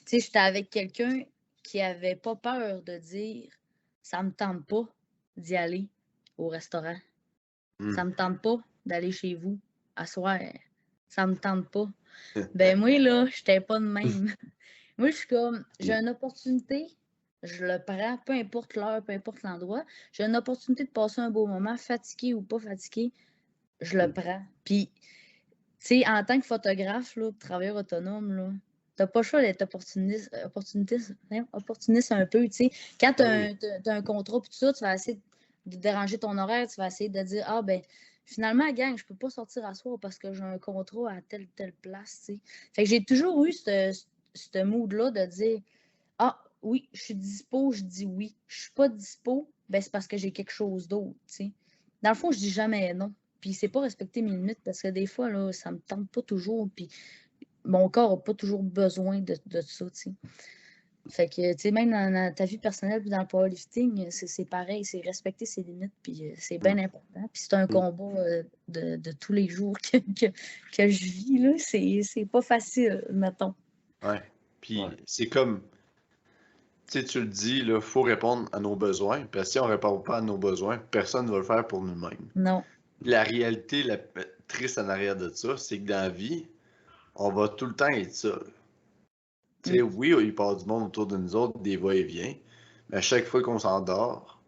j'étais avec quelqu'un qui avait pas peur de dire « ça me tente pas d'y aller au restaurant. Ça me tente pas d'aller chez vous à soir. Ça me tente pas. » Ben moi, là, j'étais pas de même. Moi, je suis comme, j'ai une opportunité, je le prends, peu importe l'heure, peu importe l'endroit. J'ai une opportunité de passer un beau moment, fatigué ou pas fatigué, je le prends. Puis, tu sais, en tant que photographe, là, travailleur autonome, là, t'as pas le choix d'être opportuniste un peu, tu sais. Quand t'as un contrat puis tout ça, tu vas essayer de déranger ton horaire, tu vas essayer de dire, ah ben, finalement, gang, je peux pas sortir à soir parce que j'ai un contrat à telle place, tu sais. Fait que j'ai toujours eu ce mood-là de dire, ah oui, je suis dispo, je dis oui. Je suis pas dispo, ben c'est parce que j'ai quelque chose d'autre, tu sais. Dans le fond, je dis jamais non. Puis c'est pas respecter mes limites parce que des fois, là, ça me tente pas toujours. Puis mon corps n'a pas toujours besoin de ça, tu sais. Fait que, tu sais, même dans ta vie personnelle puis dans le powerlifting, c'est pareil, c'est respecter ses limites, puis c'est bien important. Puis c'est un combat de tous les jours que je vis, là. C'est pas facile, mettons. Ouais. Puis c'est comme, tu sais, tu le dis, il faut répondre à nos besoins. Parce que si on ne répond pas à nos besoins, personne ne va le faire pour nous-mêmes. Non. La réalité la triste en arrière de ça, c'est que dans la vie, on va tout le temps être seul. Tu sais, oui, il part du monde autour de nous autres, des va-et-vient, mais à chaque fois qu'on s'endort,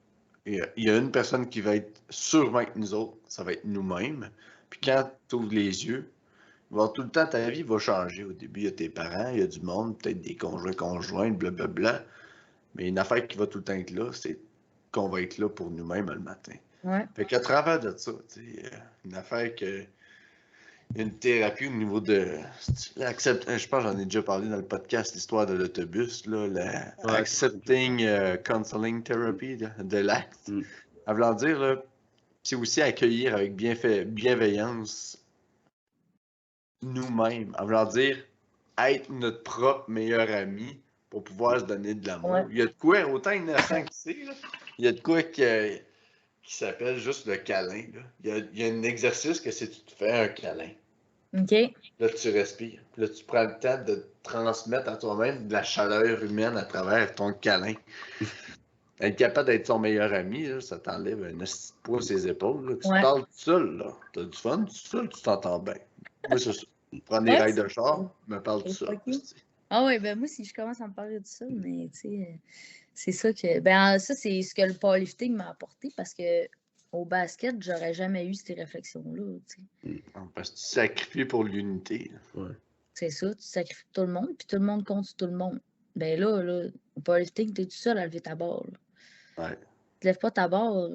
il y a une personne qui va être sûrement avec nous autres, ça va être nous-mêmes. Puis quand tu ouvres les yeux, tout le temps, ta vie va changer. Au début, il y a tes parents, il y a du monde, peut-être des conjoints, blablabla. Mais une affaire qui va tout le temps être là, c'est qu'on va être là pour nous-mêmes le matin. Ouais. Fait qu'à travers de ça, une affaire que une thérapie au niveau de. Je pense que j'en ai déjà parlé dans le podcast, l'histoire de l'autobus, la Accepting Counseling Therapy de l'ACT. En voulant dire, c'est aussi accueillir avec bienveillance nous-mêmes. En voulant dire être notre propre meilleur ami pour pouvoir se donner de l'amour. Ouais. Il y a de quoi, autant innocent que c'est, il y a de quoi qui s'appelle juste le câlin. Là. Il y a un exercice que c'est tu te fais un câlin. OK. Là, tu respires. Là, tu prends le temps de transmettre à toi-même de la chaleur humaine à travers ton câlin. Être capable d'être son meilleur ami, là, ça t'enlève un esti de poids sur ses épaules. Là. Tu te parles tout seul. Là. Tu as du fun tout seul, tu t'entends bien. Moi, c'est ça. Prends des rails de char, me parle tout seul. Ah oui, ben moi, si je commence à me parler de ça, mais tu sais, c'est ça que. Ben, ça, c'est ce que le powerlifting m'a apporté parce que au basket, j'aurais jamais eu ces réflexions-là. Tu sais. Parce que tu sacrifies pour l'unité. Ouais. C'est ça, tu sacrifies tout le monde, puis tout le monde compte sur tout le monde. Ben là, au powerlifting, t'es tout seul à lever ta barre. Là. Ouais. Tu lèves pas ta barre,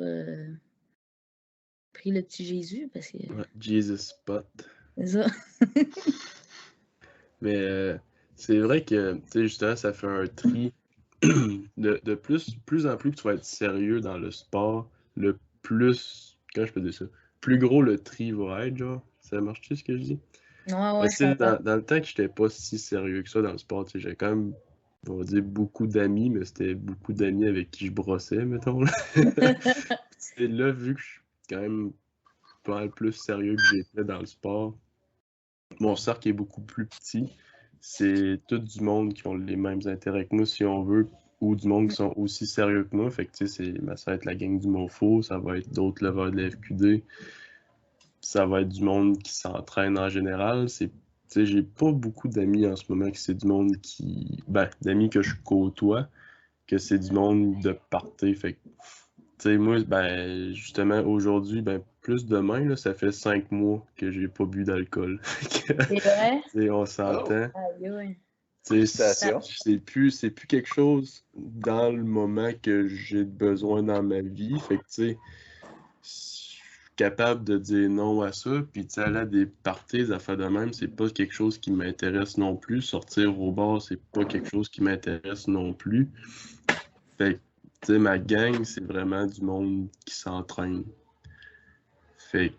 prie le petit Jésus, parce que Ouais, Jesus Spot. c'est ça. Mais c'est vrai que, tu sais, justement, ça fait un tri. De plus en plus que tu vas être sérieux dans le sport, le plus, comment je peux dire ça, plus gros le tri va être, genre. Ça marche-tu ce que je dis? Ouais, Mais je tu sais, comprends. dans le temps que j'étais pas si sérieux que ça dans le sport, tu sais, j'avais quand même, on va dire, beaucoup d'amis, mais c'était beaucoup d'amis avec qui je brossais, mettons. Là. C'est là, vu que je suis quand même pas mal plus sérieux que j'étais dans le sport, mon cercle est beaucoup plus petit. C'est tout du monde qui ont les mêmes intérêts que moi, si on veut, ou du monde qui sont aussi sérieux que moi. Fait que, tu sais, ça va être la gang du Monfo, ça va être d'autres leveurs de la FQD, ça va être du monde qui s'entraîne en général. Tu sais, j'ai pas beaucoup d'amis en ce moment que c'est du monde qui... Ben, d'amis que je côtoie, que c'est du monde de party. Fait que, tu sais, moi, ben, justement, aujourd'hui, ben, plus demain, là, ça fait 5 mois que j'ai pas bu d'alcool. C'est vrai? Tu sais, on s'entend. Aïe, aïe. Tu sais, Félicitations. c'est plus quelque chose dans le moment que j'ai besoin dans ma vie. Fait que, tu sais, je suis capable de dire non à ça. Puis, tu sais, aller à des parties, des affaires de même, c'est pas quelque chose qui m'intéresse non plus. Sortir au bar, c'est pas quelque chose qui m'intéresse non plus. Fait que, tu sais, ma gang, c'est vraiment du monde qui s'entraîne. Fait que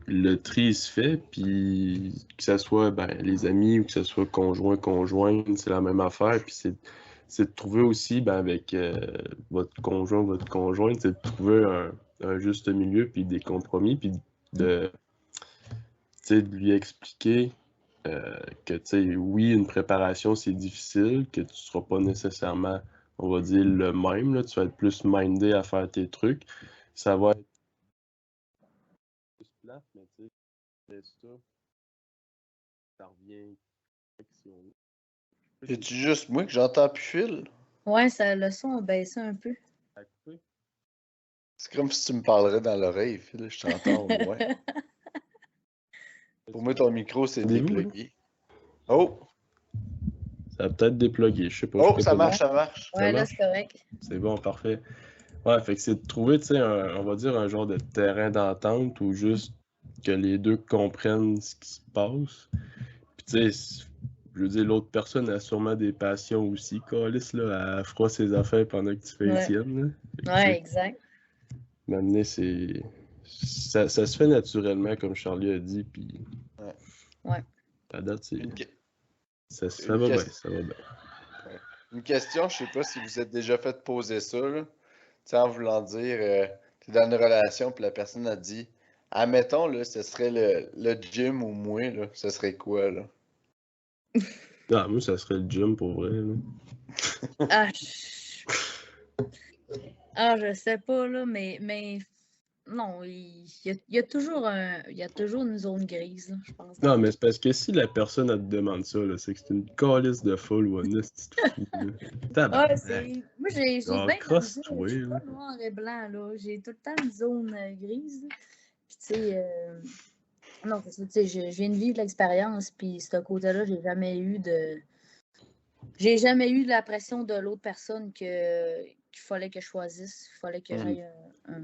le tri se fait, puis que ce soit ben, les amis ou que ce soit conjointe, c'est la même affaire. Puis c'est de trouver aussi ben, avec votre conjoint, votre conjointe, c'est de trouver un juste milieu, puis des compromis, puis de, tu sais, de lui expliquer que, tu sais, oui, une préparation, c'est difficile, que tu ne seras pas nécessairement, on va dire, le même, là, tu vas être plus mindé à faire tes trucs. Ça va être plus plate, mais tu sais, c'est ça, ça revient. C'est-tu juste moi que j'entends plus Phil? Ouais, ça, le son a baissé un peu. C'est comme si tu me parlerais dans l'oreille, Phil. Je t'entends au loin. Pour moi, ton micro s'est Entendez-vous, là? déplugué. Oh! Ça a peut-être déplugué, je sais pas. Oh, Je ça peux pas marche, ça marche. Ouais, là, marche? c'est correct. C'est bon, parfait. Ouais, fait que c'est de trouver, tu sais, on va dire un genre de terrain d'entente ou juste que les deux comprennent ce qui se passe. Puis tu sais, je veux dire, l'autre personne a sûrement des passions aussi. Calice, là, elle fera ses affaires pendant que tu fais les Ouais. tiennes, là. Fait que, Ouais, tu sais, exact. m'amener, c'est... Ça se fait naturellement, comme Charlie a dit, puis... Ouais. Ouais. À date, c'est... Une, que- Ça une va bien, ques- ça va bien. une question, je sais pas si vous êtes déjà fait poser ça, là. Tu sais, en voulant dire, t'es dans une relation, puis la personne a dit, admettons, là, ce serait le gym ou moi, là, ce serait quoi, là? Ah, moi, ça serait le gym, pour vrai, là. Ah, je sais pas, là, mais non, il y a toujours une zone grise, là, je pense. Non, mais c'est parce que si la personne, elle te demande ça, là, c'est que c'est une calice de folle ou un esti de fou, là. Ouais, Tabarnak. moi, j'ai Genre, bien crosse-toi, je suis pas là. noir et blanc, là. J'ai tout le temps une zone grise. Là. Puis, tu sais, non, c'est ça, tu sais, je viens de vivre l'expérience, puis ce côté-là, j'ai jamais eu la pression de l'autre personne qu'il fallait que je choisisse. Il fallait que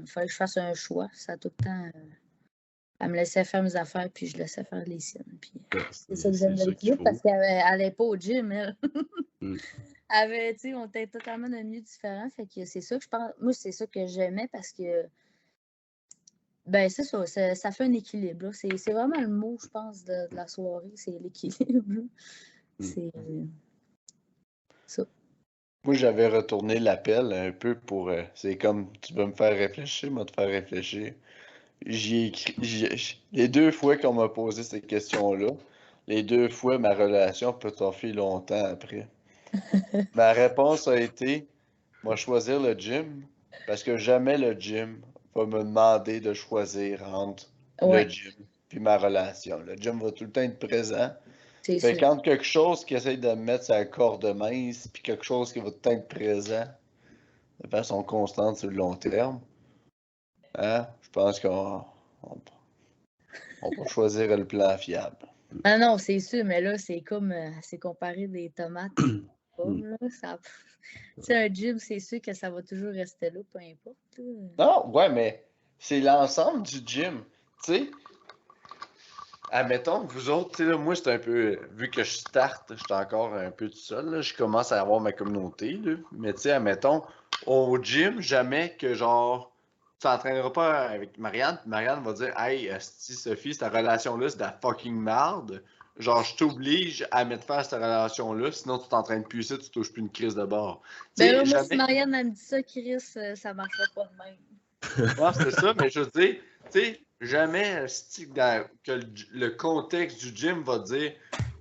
fallait que je fasse un choix. Ça a tout le temps. Elle me laissait faire mes affaires, puis je laissais faire les siennes. Puis, c'est ça que j'aime de qu'il l'équilibre, faut. parce qu'elle n'allait pas au gym, elle. Mm. Tu sais, on était totalement d'un milieu différent. Fait que c'est ça que je pense. Moi, c'est ça que j'aimais parce que. Ben, c'est ça, ça fait un équilibre. Là. C'est vraiment le mot, je pense, de la soirée. C'est l'équilibre. là. C'est ça. Moi, j'avais retourné l'appel un peu pour. C'est comme tu veux me faire réfléchir, moi te faire réfléchir. Les deux fois qu'on m'a posé ces questions-là, les deux fois ma relation peut t'offrir longtemps après. Ma réponse a été, moi choisir le gym parce que jamais le gym va me demander de choisir entre le Ouais, gym puis ma relation. Le gym va tout le temps être présent. c'est Fait sûr. quand quelque chose qui essaie de me mettre sa corde mince puis quelque chose qui va tout le temps être présent de façon constante sur le long terme, Hein? Je pense on va choisir le plan fiable. Ah non, c'est sûr, mais là, c'est comme c'est comparé des tomates et des pommes. Là, ça... Tu sais, un gym, c'est sûr que ça va toujours rester là, peu importe. Là. Non, ouais, mais c'est l'ensemble du gym. Tu sais, admettons, vous autres, tu sais, là, moi, c'est un peu. Vu que je starte, je suis encore un peu tout seul, là, je commence à avoir ma communauté, là. Mais tu sais, admettons, au gym, jamais que genre. Tu t'entraîneras pas avec Marianne, puis Marianne va dire Hey, esti, Sophie, cette relation-là, c'est de la fucking merde. Genre, je t'oblige à mettre fin à cette relation-là, sinon tu t'entraînes plus ici, tu touches plus une crise de bord. Tu Ben là, sais, moi, si jamais. Marianne elle me dit ça, Chris, ça marchera pas de même. Ouais, c'est ça, mais je veux dire, tu sais, jamais que le contexte du gym va dire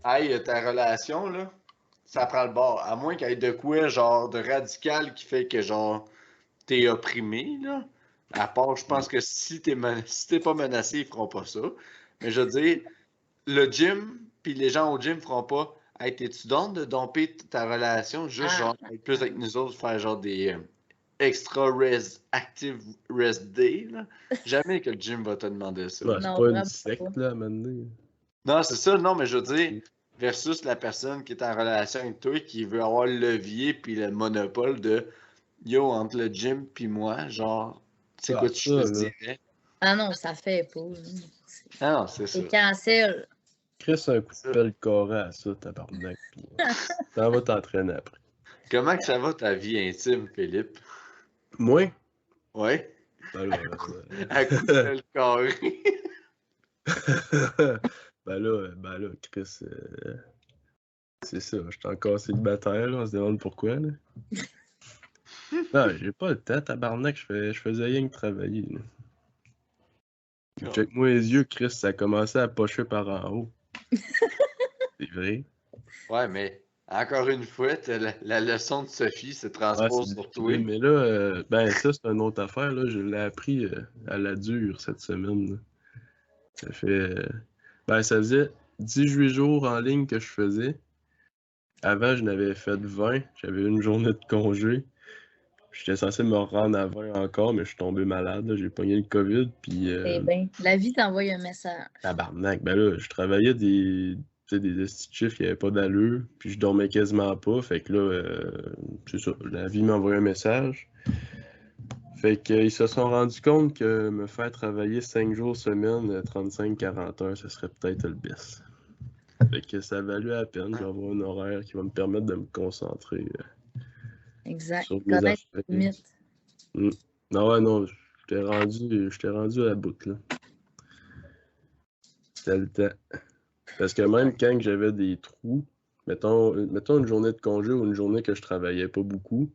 Hey, ta relation, là, ça prend le bord. À moins qu'il y ait de quoi, genre, de radical qui fait que, genre, t'es opprimé, là. À part, je pense que si si t'es pas menacé, ils feront pas ça. Mais je veux dire, le gym, puis les gens au gym feront pas Hey, t'es-tu down de domper ta relation, juste, Ah, genre, être plus avec nous autres, faire, genre, des. Extra active rest day, là. Jamais que le gym va te demander ça. Ouais, c'est non, pas une vraiment secte, pas. là, à un moment donné. Non, c'est ça, non, mais je veux dire, versus la personne qui est en relation avec toi et qui veut avoir le levier puis le monopole de yo, entre le gym puis moi, genre, c'est quoi Ah, tu ça, là. choisirais? Ah non, ça fait pas. Ah non, c'est ça. C'est cancel. Chris un coup de Ça. pelle carré à ça, tabarnak. Puis t'en vas t'entraîner après. Comment que ça va ta vie intime, Philippe? Moi? Ouais? Ben là, À coup de pelle carré. ben là, Chris, c'est ça, je suis encore célibataire, là, on se demande pourquoi, là. Non, j'ai pas le temps, tabarnak, je faisais rien que travailler, là. Check-moi les yeux, Chris, ça a commencé à pocher par en haut. C'est vrai. Ouais, mais encore une fois, la leçon de Sophie se Ouais, c'est transpose sur toi. mais là, ben ça, c'est une autre affaire, là, je l'ai appris à la dure cette semaine, là. Ça fait, ben ça faisait 18 jours en ligne que je faisais. Avant, je n'avais fait 20, j'avais une journée de congé. J'étais censé me rendre à 20 encore, mais je suis tombé malade, là. J'ai pogné le COVID, puis Eh bien, la vie t'envoie un message. tabarnak. Ben là, je travaillais tu sais, des esti de chiffres qui n'avaient pas d'allure, puis je dormais quasiment pas. Fait que là, c'est ça, la vie m'a envoyé un message. Fait qu'ils se sont rendus compte que me faire travailler 5 jours semaine, 35-40 heures, ce serait peut-être le best. Fait que ça a valu la peine. Je vais avoir un horaire qui va me permettre de me concentrer Exact. sur mes Connaître affaires. les limites. Non, ouais, non, j'étais rendu à la bout, là. C'était le temps. Parce que même quand j'avais des trous, mettons une journée de congé ou une journée que je travaillais pas beaucoup,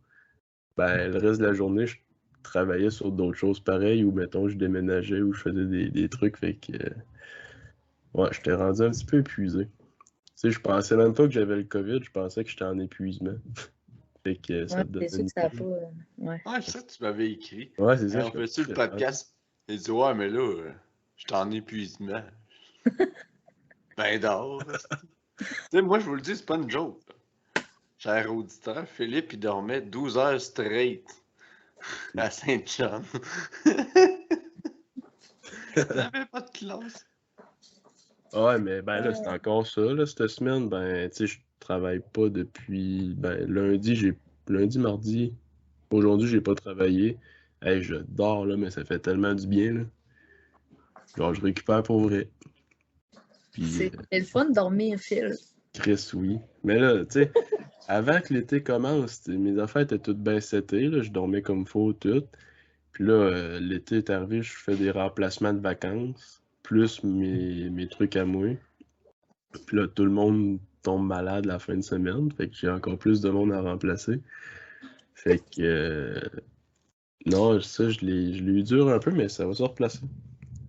ben le reste de la journée, je travaillais sur d'autres choses pareilles ou mettons je déménageais ou je faisais des trucs. Fait que ouais, j'étais rendu un petit peu épuisé. Tu sais, je pensais même pas que j'avais le COVID, je pensais que j'étais en épuisement. Fait que ça Ouais, me c'est donnait sûr une que ça n'a idée. pas. Ouais. Ouais, c'est ça que tu m'avais écrit. Ouais, c'est ça, Hey, je on suis comme, fait-tu le podcast? Il dit, ouais, mais là, je suis en épuisement. Ben d'or. Tu sais, moi, je vous le dis, c'est pas une joke. Cher auditeur, Philippe, il dormait 12 heures straight à Saint-John. T'avais pas de classe. ouais, mais ben là, c'est encore ça, là, cette semaine. Ben, tu sais, je travaille pas depuis. Ben, lundi, mardi. Aujourd'hui, j'ai pas travaillé. Hey, je dors, là, mais ça fait tellement du bien, là. Genre, je récupère pour vrai. Puis, C'est le fun de dormir, Phil. Chris, oui. Mais là, tu sais, avant que l'été commence, mes affaires étaient toutes bien setées, là. Je dormais comme faut, tout. Puis là, l'été est arrivé, je fais des remplacements de vacances, plus mes trucs à moi. Puis là, tout le monde tombe malade la fin de semaine. Fait que j'ai encore plus de monde à remplacer. Fait que, non, ça, je l'ai eu dur un peu, mais ça va se replacer.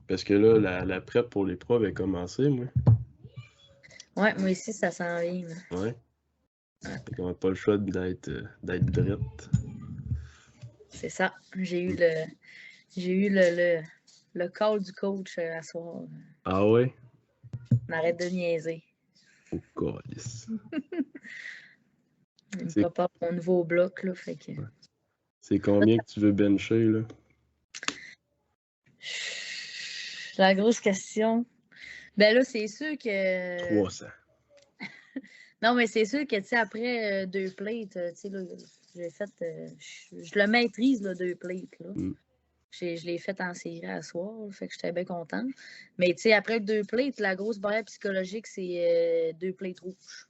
Parce que là, la prep pour l'épreuve est commencée, moi. Ouais, moi aussi, ça s'en vient. Là. Ouais. Fait qu'on n'a pas le choix d'être drette. C'est ça. J'ai eu le call du coach à soir. Ah ouais? On arrête de niaiser. Oh, calice. Il me C'est- prépare mon nouveau bloc, là, fait que... C'est combien que tu veux bencher, là? La grosse question. Ben là, c'est sûr que. 300. Non, mais c'est sûr que, tu sais, après 2 plates, tu sais, là, j'ai fait. Je le maîtrise, là, 2 plates, là. Je l'ai fait en série à soir, là, fait que j'étais bien contente. Mais, tu sais, après 2 plates, la grosse barrière psychologique, c'est 2 plates rouges.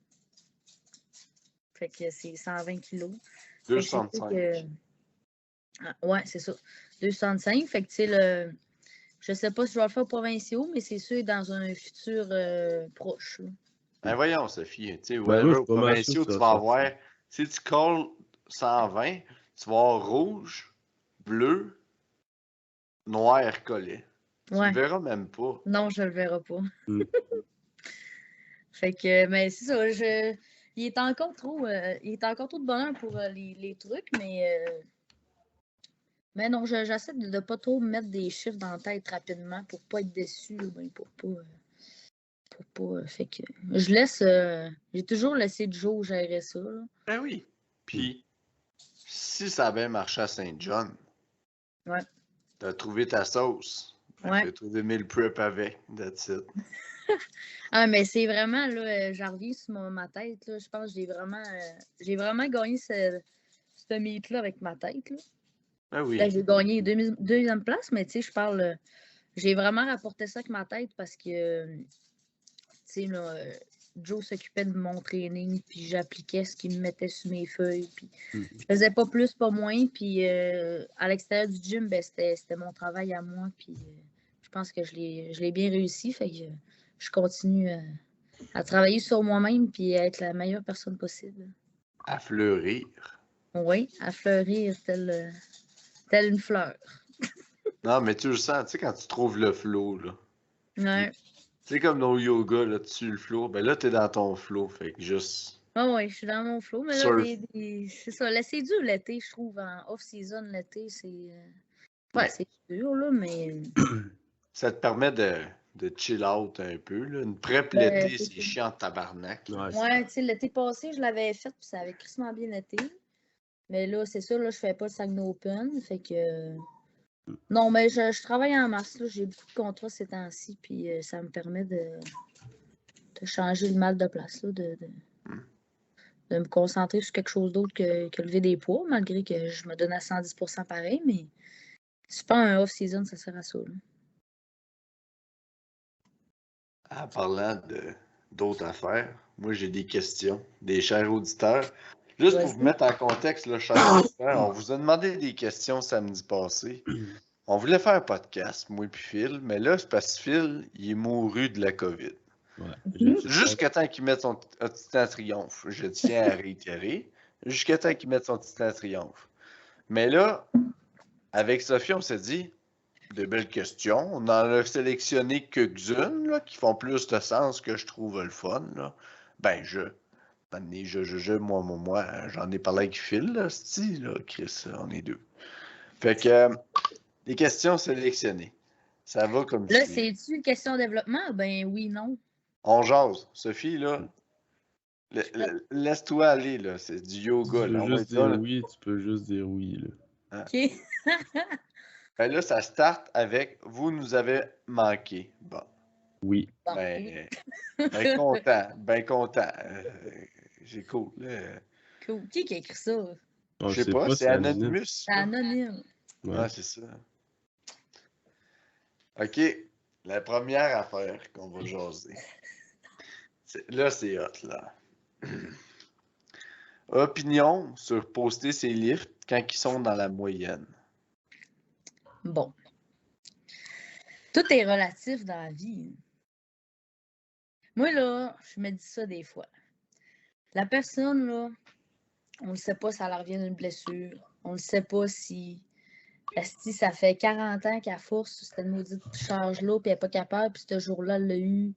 Fait que c'est 120 kilos. 265. Ouais, c'est ça. 265. Fait que, tu sais, je sais pas si je vais le faire aux provinciaux, mais c'est sûr dans un futur proche. Là. Ben voyons, Sophie. Tu sais, Ben oui, aux provinciaux, tu vas avoir. Si tu colles 120, tu vas avoir rouge, bleu, noir collé. Tu Ouais. le verras même pas. Non, je le verrai pas. Fait que, mais c'est ça. Il est encore trop de bonheur pour les trucs, mais non, j'essaie de ne pas trop me mettre des chiffres dans la tête rapidement pour pas être déçu ou bien pour pas. Fait que je laisse. J'ai toujours laissé Joe gérer ça. Là. Ben oui. Puis, si ça a bien marché à Saint-John, Ouais. t'as trouvé ta sauce. Ouais. Tu as trouvé mille prep avec. That's it. Ah, mais c'est vraiment, là, j'en reviens sur ma tête. Là, je pense que j'ai vraiment gagné ce meet-là avec ma tête. Là. Ben oui. Là, j'ai gagné deuxième place, mais tu sais, je parle. J'ai vraiment rapporté ça avec ma tête parce que, tu sais, là, Joe s'occupait de mon training, puis j'appliquais ce qu'il me mettait sur mes feuilles, puis je faisais pas plus, pas moins, puis à l'extérieur du gym, ben, c'était mon travail à moi, puis je pense que je l'ai bien réussi, fait que je continue à travailler sur moi-même, puis à être la meilleure personne possible. À fleurir. Oui, à fleurir telle une fleur. Non, mais tu le sens, tu sais, quand tu trouves le flow, là. Ouais. Tu sais, comme nos yoga, là, tu le flow. Ben là, t'es dans ton flow, fait que juste. Ah oui, je suis dans mon flow, mais là, c'est ça. Là, c'est dur l'été, je trouve, en off-season, l'été, c'est. Ouais, c'est dur, là, mais. Ça te permet de chill out un peu, là. Une prep Ben, l'été, c'est chiant de tabarnak. Ouais, tu sais, l'été passé, je l'avais fait, puis ça avait crissement bien été. Mais là, c'est ça, là, je fais pas le Saguenay Open, fait que. Non, mais je travaille en mars, là. J'ai beaucoup de contrats ces temps-ci, puis ça me permet de changer le mal de place, là, de me concentrer sur quelque chose d'autre que lever des poids, malgré que je me donne à 110% pareil, mais c'est pas un off-season, ça sert à ça. Là. En parlant d'autres affaires, moi j'ai des questions, des chers auditeurs. Juste pour vous mettre en contexte, là, chers auditeurs, on vous a demandé des questions samedi passé. On voulait faire un podcast, moi et puis Phil, mais là, c'est parce que Phil, il est mouru de la COVID. Ouais, Jusqu'à temps qu'il mette son titan triomphe, je tiens à réitérer, jusqu'à temps qu'il mette son titan triomphe. Mais là, avec Sophie, on s'est dit, de belles questions. On en a sélectionné quelques-unes là, qui font plus de sens que je trouve le fun. Là. Ben, moi, j'en ai parlé avec Phil, là, là, Chris, on est deux. Fait que, les questions sélectionnées. Ça va comme là, suit. c'est-tu une question de développement? Ben oui, non. On jase. Sophie, là, laisse-toi aller, là. C'est du yoga, tu là. peux juste dire oui, tu peux juste dire oui, là. Hein? OK. Ben là, ça start avec « Vous nous avez manqué ». Bon. Oui. Ben, ben content, ben content. C'est cool. Cool. Qui a écrit ça? Je sais pas, c'est Anonymous. C'est anonyme. Ouais, c'est ça. OK. La première affaire qu'on va jaser. Là, c'est hot, là. Opinion sur poster ses lifts quand ils sont dans la moyenne. Bon. Tout est relatif dans la vie. Moi, là, je me dis ça des fois. La personne, là, on ne sait pas si elle revient d'une blessure. On ne sait pas si ça fait 40 ans qu'elle force cette maudite charge-là, puis elle n'est pas capable, puis ce jour-là, elle l'a eu.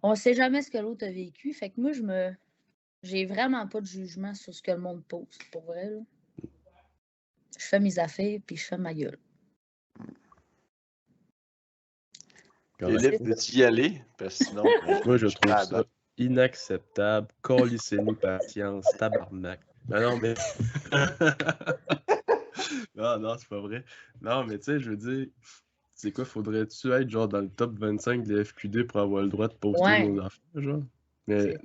On ne sait jamais ce que l'autre a vécu. Fait que moi, j'ai vraiment pas de jugement sur ce que le monde pose, pour vrai. Là. Je fais mes affaires, puis je fais ma gueule. Philippe, veux-tu y aller? Parce que sinon, moi, je trouve ça inacceptable. Colissez-nous patience, tabarnak. Non, mais... non, c'est pas vrai. Non, mais tu sais, je veux dire, C'est quoi, faudrait-tu être genre dans le top 25 de la FQD pour avoir le droit de poster Ouais. nos affaires, genre? Mais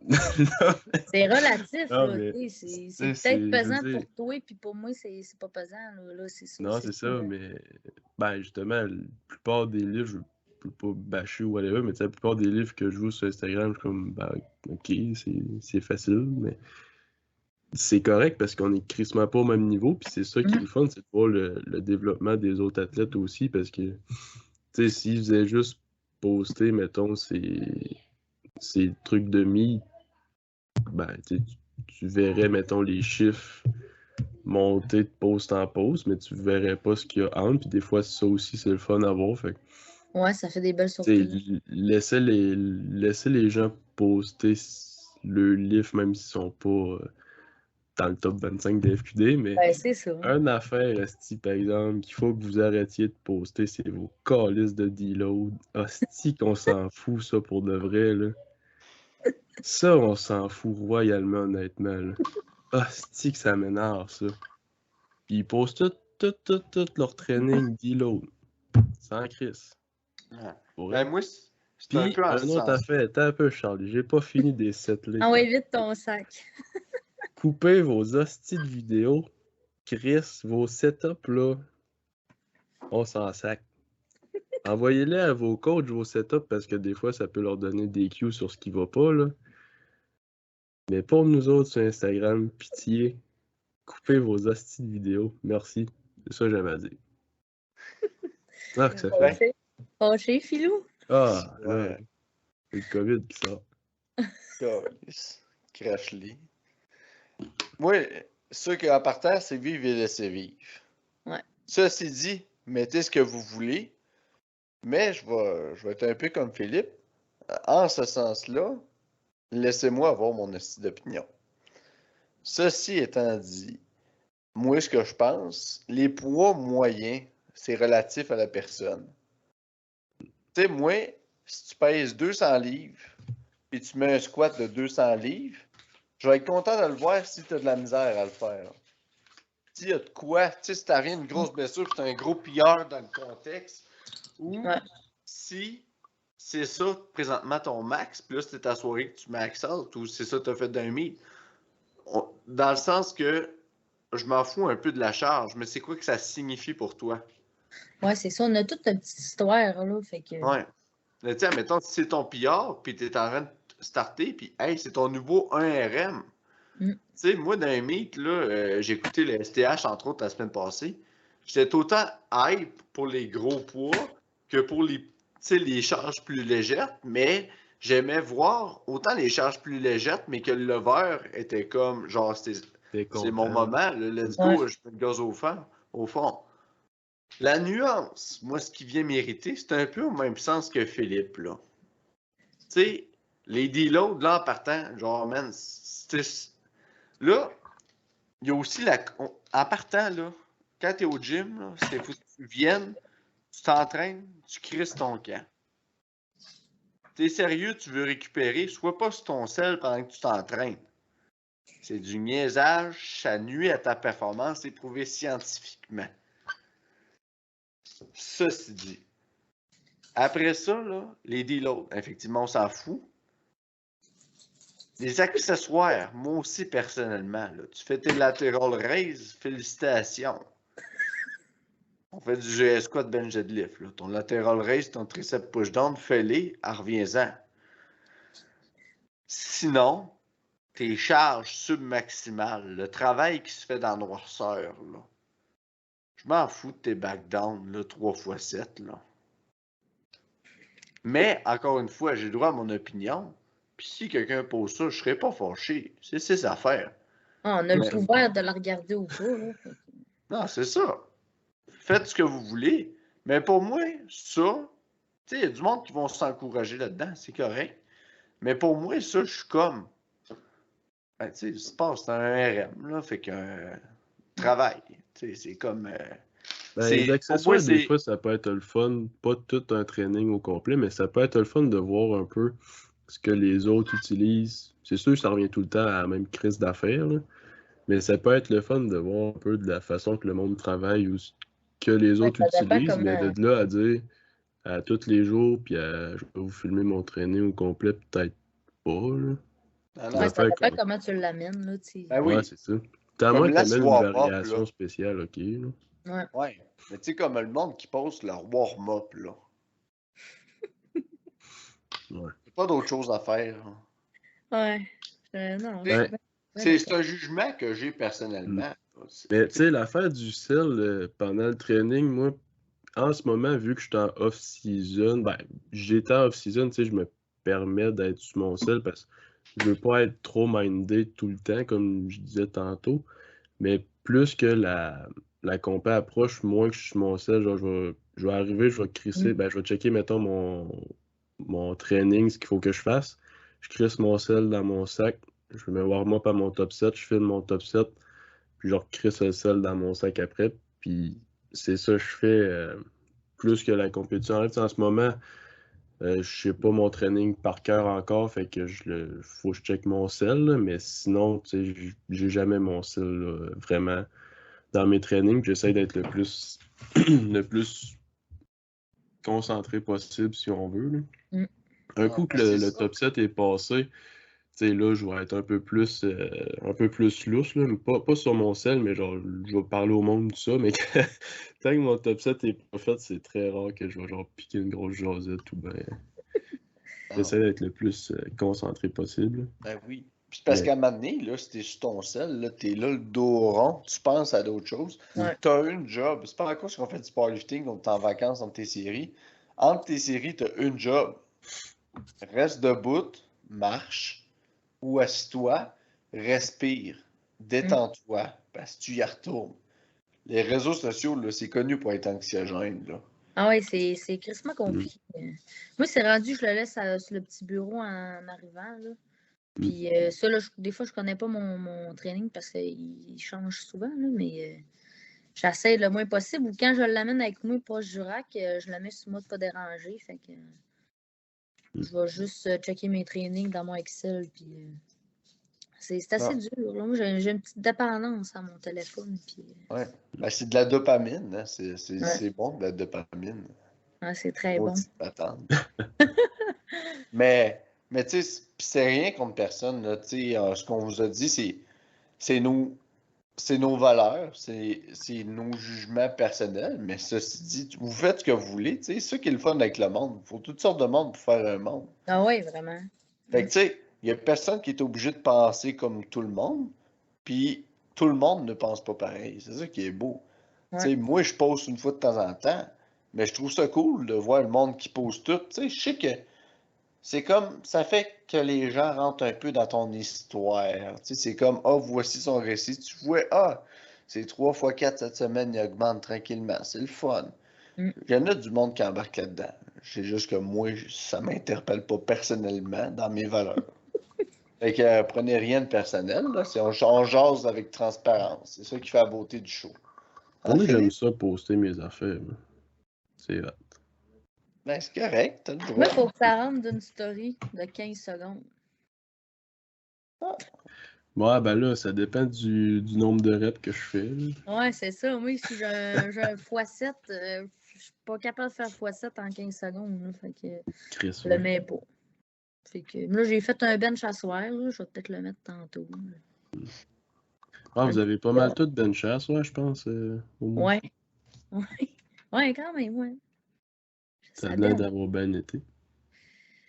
C'est relatif, non, là. mais tu sais, C'est tu sais, peut-être c'est, je pesant veux dire, pour toi, puis pour moi, c'est pas pesant. Là, c'est ça. non, c'est ça, mais ben justement, la plupart des livres, je peux pas bâcher ou whatever, mais tu sais, la plupart des livres que je joue sur Instagram, je suis comme, ben, ok, c'est facile, mais c'est correct parce qu'on est crissement pas au même niveau, puis c'est ça qui est le fun, c'est de voir le développement des autres athlètes aussi, parce que, tu sais, s'ils faisaient juste poster, mettons, ces trucs de mi, ben, tu verrais, mettons, les chiffres monter de post en post, mais tu verrais pas ce qu'il y a entre, puis des fois, ça aussi, c'est le fun à voir, fait que, Ouais, ça fait des belles tu sais, surprises. laisser les gens poster le livre, même s'ils sont pas dans le top 25 de FQD, mais Ben, c'est ça. une affaire, esti, par exemple, qu'il faut que vous arrêtiez de poster, c'est vos calices de deload. Esti qu'on s'en fout, ça, pour de vrai, là. Ça, on s'en fout royalement, honnêtement, là. Esti que ça m'énerve, ça. Puis ils postent tout leur training deload. Sans crise. Ouais. Pour Ben, vrai. moi, c'est un Puis, peu en un ce autre sens. affaire, attends un peu, Charlie, j'ai pas fini des setlists. Ah ouais, vite ton sac. Coupez vos hosties de vidéos. Chris, vos setups, là, on s'en sac. Envoyez-les à vos coachs, vos setups, parce que des fois, ça peut leur donner des cues sur ce qui va pas, là. Mais pour nous autres sur Instagram, pitié, coupez vos hosties de vidéos. Merci. C'est ça que j'avais à dire. Ah, que ça fait. Fâché. Fâché, Philou? Ah, là, Ouais. c'est le COVID qui sort. Calice. Crache-les. Moi, ce qui est en partant, c'est vivre et laisser vivre. Ouais. Ceci dit, mettez ce que vous voulez, mais je vais être un peu comme Philippe. En ce sens-là, laissez-moi avoir mon estime d'opinion. Ceci étant dit, moi, ce que je pense, les poids moyens, c'est relatif à la personne. Tu sais, moi, si tu pèses 200 livres, et tu mets un squat de 200 livres, je vais être content de le voir si tu as de la misère à le faire. S'il y a de quoi, tu sais, si t'as rien, une grosse blessure, puis t'as un gros pilleur dans le contexte, ou Ouais. si c'est ça présentement ton max, puis là c'était ta soirée que tu max out, ou c'est ça que t'as fait d'un meet. Dans le sens que je m'en fous un peu de la charge, mais c'est quoi que ça signifie pour toi? Ouais, c'est ça. On a toute une petite histoire, là. Fait que. Ouais. Mais tiens, mettons, si c'est ton pillard, puis t'es en train de starter, puis hey, c'est ton nouveau 1RM. Mm. Tu sais, moi, dans un meet, là, j'ai écouté le STH, entre autres, la semaine passée. J'étais autant hype pour les gros poids que pour les charges plus légères, mais j'aimais voir autant les charges plus légères, mais que le lever était comme, genre, T'es c'est content. mon moment, le let's go, Ouais. je mets le gaz au fond. La nuance, moi, ce qui vient m'irriter, c'est un peu au même sens que Philippe, là. Tu sais, les deloads, là, en partant, genre, man, là, il y a aussi en partant, là, quand t'es au gym, là, c'est faut que tu viennes, tu t'entraînes, tu crisses ton camp. T'es sérieux, tu veux récupérer, sois pas sur ton sel pendant que tu t'entraînes. C'est du niaisage, ça nuit à ta performance, c'est prouvé scientifiquement. Ceci dit. Après ça, là, les deloads, effectivement, on s'en fout. Les accessoires, moi aussi personnellement, là, tu fais tes lateral raise, félicitations. On fait du GS squat bench deadlift. Là. Ton lateral raise, ton tricep push down, fais-les, reviens-en. Sinon, tes charges submaximales, le travail qui se fait dans la noirceur, là. Je m'en fous de tes back down, là, 3x7, là. Mais, encore une fois, j'ai le droit à mon opinion. Puis si quelqu'un pose ça, je serais pas fâché. C'est ses affaires. Ah, on a Mais- le pouvoir de la regarder ou pas, là. Fait que- Non, c'est ça. Faites ce que vous voulez. Mais pour moi, ça, tu sais, il y a du monde qui vont s'encourager là-dedans, c'est correct. Mais pour moi, ça, je suis comme. Ben, tu sais, le sport, c'est un RM, là, fait qu'un travail. Tu sais, c'est comme. Ben, c'est- les pour moi, accessoires, des c'est. fois, ça peut être le fun, pas tout un training au complet, mais ça peut être le fun de voir un peu ce que les autres utilisent. C'est sûr que ça revient tout le temps à la même crise d'affaires, là, mais ça peut être le fun de voir un peu de la façon que le monde travaille ou ce que les Ouais, autres ça dépend utilisent, mais comment. de là à dire à tous les jours, puis je vais vous filmer mon training au complet, peut-être pas, là. Non, Des non. Ouais, ça affaires dépend comme... comment tu l'amènes, là, tu sais. Ben Ouais, oui, c'est ça. T'as à comme moins que la t'amènes une warm-up, variation là. spéciale, ok, là. Ouais. Ouais. Mais tu sais, comme le monde qui poste leur warm-up, là. Ouais. Il pas d'autre chose à faire. Hein. Ouais. Non, je Tu suis sais, Ben, bien c'est d'accord. un jugement que j'ai personnellement. mais tu sais, l'affaire du sel pendant le training, moi, en ce moment, vu que je suis en off-season, ben, j'étais en off-season, tu sais, je me permets d'être sur mon sel parce que je veux pas être trop mindé tout le temps, comme je disais tantôt. Mais plus que la compé approche, moins que je suis sur mon sel, genre, je vais arriver, je vais crisser, ben, je vais checker, mettons, mon training, ce qu'il faut que je fasse. Je crisse mon sel dans mon sac, je me warm-up à mon top 7, je filme mon top 7, puis je recrisse le sel dans mon sac après. Puis c'est ça que je fais plus que la compétition. En ce moment, je sais pas mon training par cœur encore, fait que faut que je check mon sel, là, mais sinon, tu sais, j'ai jamais mon sel là, vraiment dans mes trainings. J'essaie d'être le plus concentré possible si on veut, là. Mm. Un Ouais, coup que ben c'est le ça. top 7 est passé, tu sais, là, je vais être un peu plus lousse, là, mais pas sur mon sel, mais genre, je vais parler au monde, tout ça, mais tant que mon top 7 est pas fait, c'est très rare que je vais genre piquer une grosse jasette ou ben. Ah, J'essaie d'être le plus concentré possible. ben oui. Puis c'est parce Mais qu'à un moment donné, là, si t'es sur ton sel, là, t'es là le dos rond, tu penses à d'autres choses. Ouais. T'as une job. C'est pas à cause qu'on fait du powerlifting, donc t'es en vacances entre tes séries. Entre tes séries, t'as une job. Reste debout, marche, ou assis-toi, respire, Mm. détends-toi, parce que tu y retournes. Les réseaux sociaux, là, c'est connu pour être anxiogène, là. Ah ouais, c'est crissement mm, compliqué. Moi, c'est rendu, je le laisse sur le petit bureau en arrivant, là. mm. Puis ça, là, des fois, je connais pas mon training parce qu'il change souvent, là, mais j'essaie le moins possible. Ou quand je l'amène avec moi proche du rack, je le mets sur mode pas dérangé. Fait que je vais juste checker mes trainings dans mon Excel. Puis c'est assez Ah, dur. Là. Moi, j'ai une petite dépendance à mon téléphone. Puis, ouais. Ben, c'est de la dopamine, hein. ouais, C'est bon, de la dopamine. ouais, c'est très bon. Maudite patente. Mais tu sais, pis c'est rien contre personne, là. Tu sais, ce qu'on vous a dit, c'est nos, c'est nos valeurs, c'est nos jugements personnels, mais ceci dit, vous faites ce que vous voulez, tu sais, c'est ça qui est le fun avec le monde. Il faut toutes sortes de monde pour faire un monde. Ah ouais, vraiment. Fait que tu sais, il n'y a personne qui est obligé de penser comme tout le monde, puis tout le monde ne pense pas pareil. C'est ça qui est beau. Tu Ouais. sais, moi, je pose une fois de temps en temps, mais je trouve ça cool de voir le monde qui pose tout. Tu sais, je sais que c'est comme, ça fait que les gens rentrent un peu dans ton histoire. Tu sais, c'est comme, ah, voici son récit. Tu vois, ah, c'est 3 fois 4 cette semaine, il augmente tranquillement. C'est le fun. Mm. Il y en a du monde qui embarque là-dedans. C'est juste que moi, ça m'interpelle pas personnellement dans mes valeurs. Fait que prenez rien de personnel, là. On jase avec transparence. C'est ça qui fait la beauté du show. Hein, Moi, j'aime Philippe? ça poster mes affaires, là. C'est hot. Ben, c'est correct, t'as le Moi, droit. il faut que ça rentre d'une story de 15 secondes. Ouais, ben là, ça dépend du nombre de reps que je fais, là. Ouais, c'est ça. Moi, si j'ai un x7, je suis pas capable de faire x7 en 15 secondes. Là, fait que Chris, je le ouais. mets pas. Fait que là, j'ai fait un bench à soir. Là, je vais peut-être le mettre tantôt. Ah, vous avez pas mal Ouais. tout bench chasse, ouais, je pense, au moins. Ouais. Ouais. Ouais, quand même, ouais. Ça a Ça l'air donne. d'avoir bien été.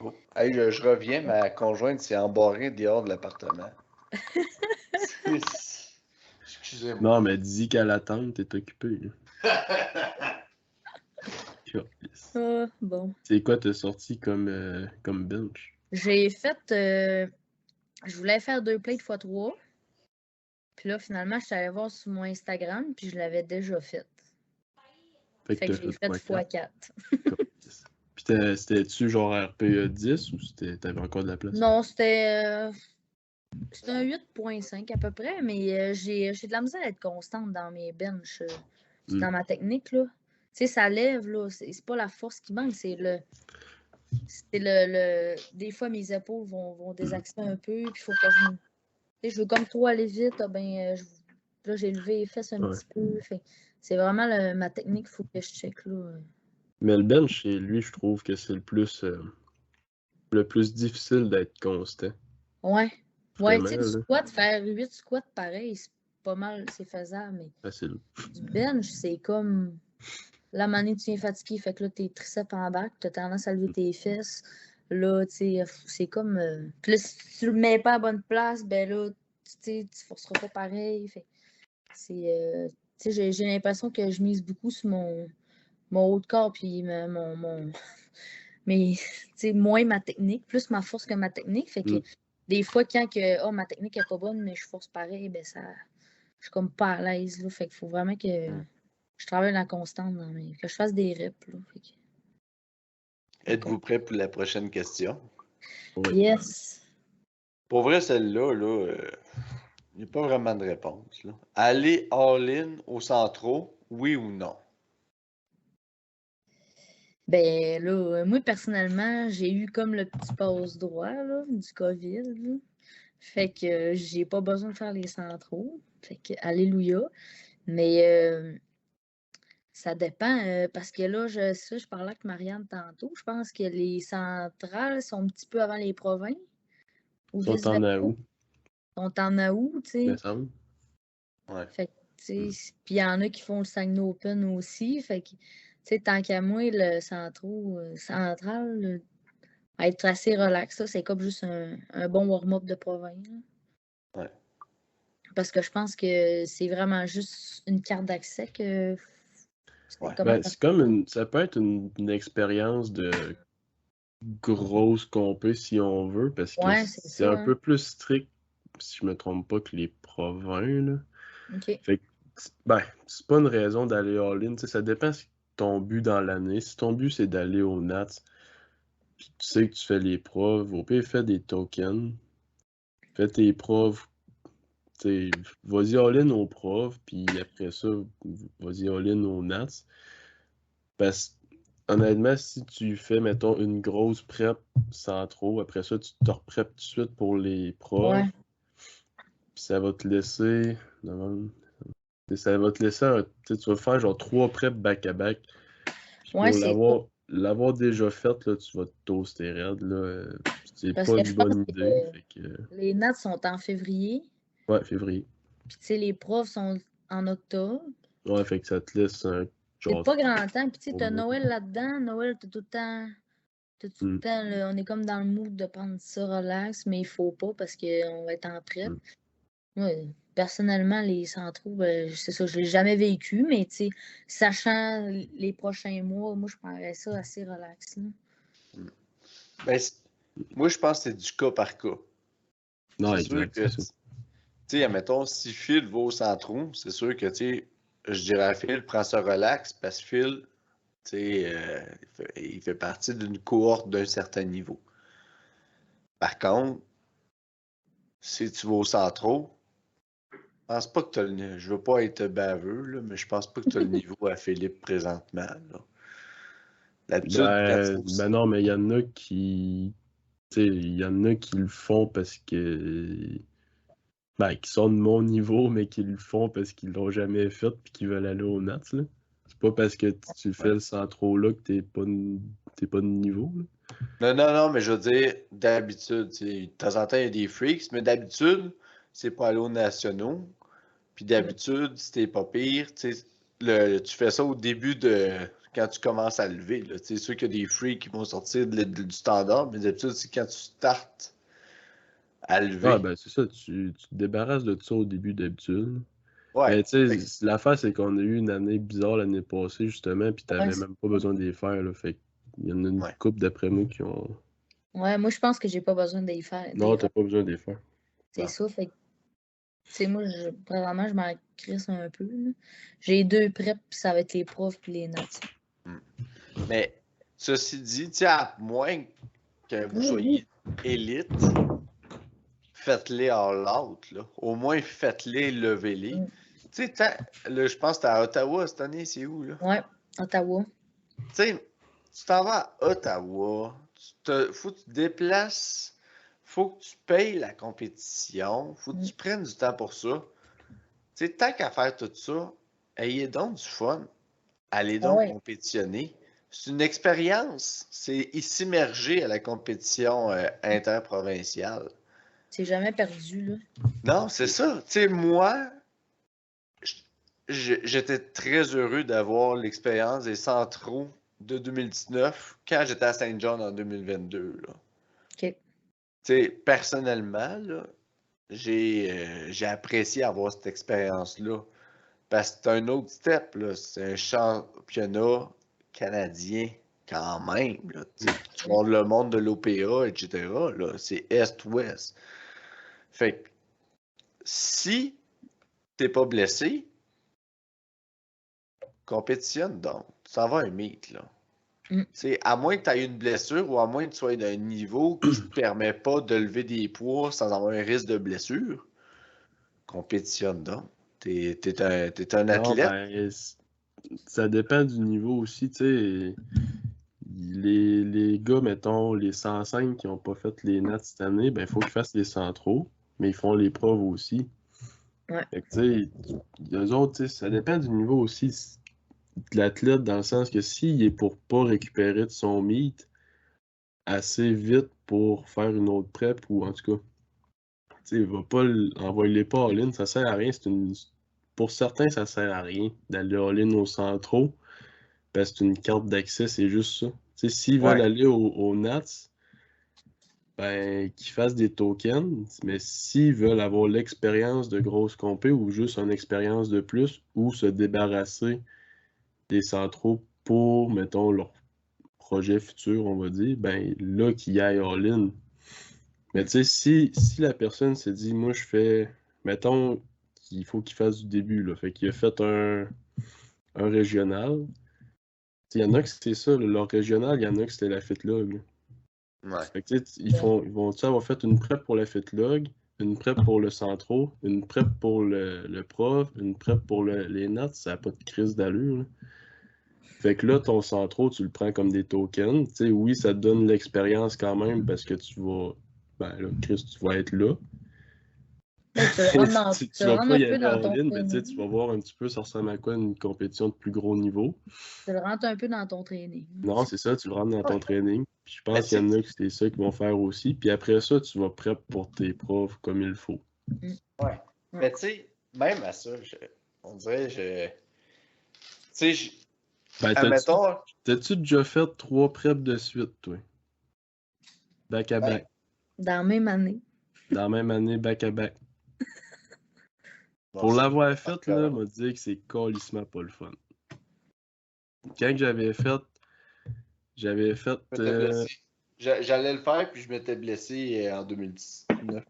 Oh. Hey, je reviens, ma conjointe s'est embarrée dehors de l'appartement. Excusez-moi. Non, mais dis qu'à l'attente, t'es occupé, là. Calisse. Ah, bon. C'est quoi t'as sorti comme bench? J'ai fait. Je voulais faire 2 plates x3. Puis là, finalement, je suis allée voir sur mon Instagram, puis je l'avais déjà fait. Fait Fait que que t'as j'ai fait fait x4. x4. Puis c'était-tu genre RPE 10 ou t'avais encore de la place? Non, c'était un 8.5 à peu près, mais j'ai de la misère à être constante dans mes benches, puis dans ma technique, là. Tu sais, ça lève, là. C'est pas la force qui manque, c'est le. Des fois, mes épaules vont désaxer un peu, puis il faut que je. Tu sais, je veux comme trop aller vite, ah ben, là, j'ai levé les fesses un Ouais. petit peu. C'est vraiment ma technique, il faut que je check, là. Mais le bench, chez lui, je trouve que c'est le plus difficile d'être constant. Ouais. Ouais, tu sais, Vraiment, du là. squat, faire 8 squats pareil, c'est pas mal, c'est faisable, mais Facile. du bench, c'est comme. Là, à un moment donné, tu viens fatigué, fait que là, tes triceps en bac, t'as tendance à lever tes fesses. Là, tu sais, c'est comme. Puis là, si tu le mets pas à bonne place, ben là, tu sais, tu forceras pas pareil. Fait c'est. Tu sais, j'ai l'impression que je mise beaucoup sur mon haut de corps, puis mais, tu sais, moins ma technique, plus ma force que ma technique. Fait que des fois, quand que, ma technique est pas bonne, mais je force pareil, ben ça. Je suis comme pas à l'aise, là. Fait qu'il faut vraiment que je travaille la constante que je fasse des reps, là. Fait que, Êtes-vous prêt pour la prochaine question? Oui. yes. Pour vrai, celle-là, il n'y a pas vraiment de réponse. Là. Aller all-in au centro, oui ou non? Ben là, moi personnellement, j'ai eu comme le petit passe-droit là, du COVID, là. Fait que j'ai pas besoin de faire les centraux. Fait que alléluia. Mais ça dépend parce que là, je parlais avec Marianne tantôt. Je pense que les centrales sont un petit peu avant les provinces. Ou Ils sont en vice-versa. août, Sont en août, tu me sais. semble. Ouais. Fait que, tu sais, puis il y en a qui font le Saguenay Open aussi. Fait que, tu sais, tant qu'à moi, le central, être assez relax, ça, c'est comme juste un bon warm-up de province, là. Ouais. Parce que je pense que c'est vraiment juste une carte d'accès que c'est Ouais. comme Ben, c'est comme ça peut être une expérience de grosse compé si on veut, parce que Ouais, c'est c'est ça, un hein. peu plus strict, si je me trompe pas, que les provinces, là. OK. Fait que, ben, c'est pas une raison d'aller all-in, tu sais, ça dépend de ton but dans l'année. Si ton but c'est d'aller au Nats, puis tu sais que tu fais les profs, au pire, fais des tokens, fais tes profs, tu sais, vas-y all-in aux profs, puis après ça, vas-y all-in aux Nats. Parce honnêtement, si tu fais, mettons, une grosse prep sans trop, après ça, tu te reprep tout de suite pour les profs, Ouais. puis ça va te laisser. Ça va te laisser tu vas faire genre 3 preps back-à-back. Puis Ouais, pour c'est ça. l'avoir déjà fait, là, tu vas te toaster raide, là. C'est Parce pas que une je pense bonne idée. que Fait que, les Nats sont en février, ouais, février. puis tu sais, les profs sont en octobre. Ouais, fait que ça te laisse un C'est genre pas grand temps. Puis tu sais, 3 t'as mois. Noël là-dedans. Noël, t'as tout le temps. T'as tout le temps, là, on est comme dans le mood de prendre ça relax, mais il faut pas parce qu'on va être en prep. Mm. Ouais, personnellement, les centraux, c'est ça, je l'ai jamais vécu, mais tu sais, sachant les prochains mois, moi, je prendrais ça assez relax, là. Ben, moi, je pense que c'est du cas par cas. Non, C'est sûr exact, que, c'est ça. tu sais, admettons, si Phil va au centro, c'est sûr que, tu sais, je dirais à Phil, prends ça relax, parce que Phil, tu sais, il fait partie d'une cohorte d'un certain niveau. Par contre, si tu vas au centro, je pense pas que tu as le je veux pas être baveux, là, mais je pense pas que tu as le niveau à Philippe présentement, là. D'habitude, quand tu vas Ben non, mais il y en a qui. Tu sais, il y en a qui le font parce que. Ben, qui sont de mon niveau, mais qui le font parce qu'ils l'ont jamais fait puis qu'ils veulent aller au Nats, là. C'est pas parce que tu fais le centro là que t'es pas de niveau, là. Non, mais je veux dire, d'habitude, tu sais, de temps en temps, il y a des freaks, mais d'habitude, c'est pas aller aux nationaux. Puis d'habitude, si t'es pas pire, tu sais, tu fais ça au début de quand tu commences à lever. Là. C'est sûr qu'il y a des freaks qui vont sortir du standard, mais d'habitude, c'est quand tu startes à Ah, lever. ben c'est ça, tu te débarrasses de ça au début d'habitude. Ouais. Mais tu Fait que- sais, l'affaire, c'est qu'on a eu une année bizarre l'année passée, justement, puis Ouais, t'avais même pas besoin de les faire, là. Fait qu'il y en a une ouais. couple d'après nous qui ont. ouais, moi, je pense que j'ai pas besoin d'y faire. Non, t'as pas besoin de les faire. C'est Non. ça, fait que, tu sais, moi, vraiment, je m'en crisse un peu, là. J'ai 2 preps, puis ça va être les profs puis les notes. Mais ceci dit, tu sais, à moins que vous soyez élite, faites-les all out, là. Au moins, faites-les, levez-les. Tu sais, là, je pense que t'es à Ottawa cette année, c'est où, là? Ouais, Ottawa. Tu sais, tu t'en vas à Ottawa, faut que tu te déplaces, faut que tu payes la compétition, faut que tu prennes du temps pour ça. Tu sais, tant qu'à faire tout ça, ayez donc du fun, allez Ah donc ouais. compétitionner. c'est une expérience. C'est s'immerger à la compétition interprovinciale. C'est jamais perdu, là. Non, c'est ça. Tu sais, moi, j'étais très heureux d'avoir l'expérience des Centraux de 2019 quand j'étais à Saint John en 2022. Là. OK. Tu sais, personnellement, là, j'ai apprécié avoir cette expérience-là. Parce que c'est un autre step, là. C'est un championnat canadien quand même. Là. Tu vois le monde de l'OPA, etc. Là, c'est Est-Ouest. Fait que si t'es pas blessé, compétitionne donc. Ça va un meet, là. À moins que tu aies une blessure ou à moins que tu sois d'un niveau qui ne te permet pas de lever des poids sans avoir un risque de blessure, compétitionne donc. T'es un Non, athlète. ben, ça dépend du niveau aussi, tu sais. Les gars, mettons, les 105 qui n'ont pas fait les Nats cette année, ben, il faut qu'ils fassent les centraux, mais ils font les preuves aussi. Ouais. Fait que, tu sais, eux autres, tu sais, ça dépend du niveau aussi de l'athlète, dans le sens que s'il est pour pas récupérer de son meet assez vite pour faire une autre prep, ou en tout cas, tu sais, il va pas envoyer les pas all-in, ça sert à rien. Pour certains, ça sert à rien d'aller all-in aux centraux, parce que c'est une carte d'accès, c'est juste ça. Tu sais, s'ils veulent aller aux Nats, ben, qu'ils fassent des tokens, mais s'ils veulent avoir l'expérience de grosse compé ou juste une expérience de plus, ou se débarrasser des centraux pour, mettons, leur projet futur, on va dire, ben là, qu'ils aillent all-in. Mais tu sais, si la personne se dit, moi, je fais, mettons, qu'il faut qu'il fasse du début, là, fait qu'il a fait un régional. Il y en a que c'était ça, là, leur régional, il y en a que c'était la FitLog. Ouais. Fait que, tu sais, ils vont avoir fait une prep pour la FitLog, une prep pour le Centro, une prep pour le prof, une prep pour les Nats, ça n'a pas de crise d'allure. Là. Fait que là, ton Centro, tu le prends comme des tokens. Tu sais, oui, ça te donne l'expérience quand même parce que tu vas. Ben là, Chris, tu vas être là. Tu vas pas y aller all-in, mais tu sais, tu vas voir un petit peu ça ressemble à quoi une compétition de plus gros niveau. Tu le rentres un peu dans ton training. Non, c'est ça, tu le rentres dans ton training. Puis je pense Mais qu'il y en a que c'est ça qu'ils vont faire aussi. Puis après ça, tu vas prep pour tes profs comme il faut. Ouais. Mais tu sais, même à ça, on dirait, tu sais, Ben, admettons, t'as-tu déjà fait 3 preps de suite, toi? Back à back. Dans la même année. Dans la même année, back à back. bon, Pour c'est l'avoir fait, correct. là, m'a dit que c'est calissement pas le fun. Quand j'avais fait. Je m'étais blessé. J'allais le faire, puis je m'étais blessé en 2019.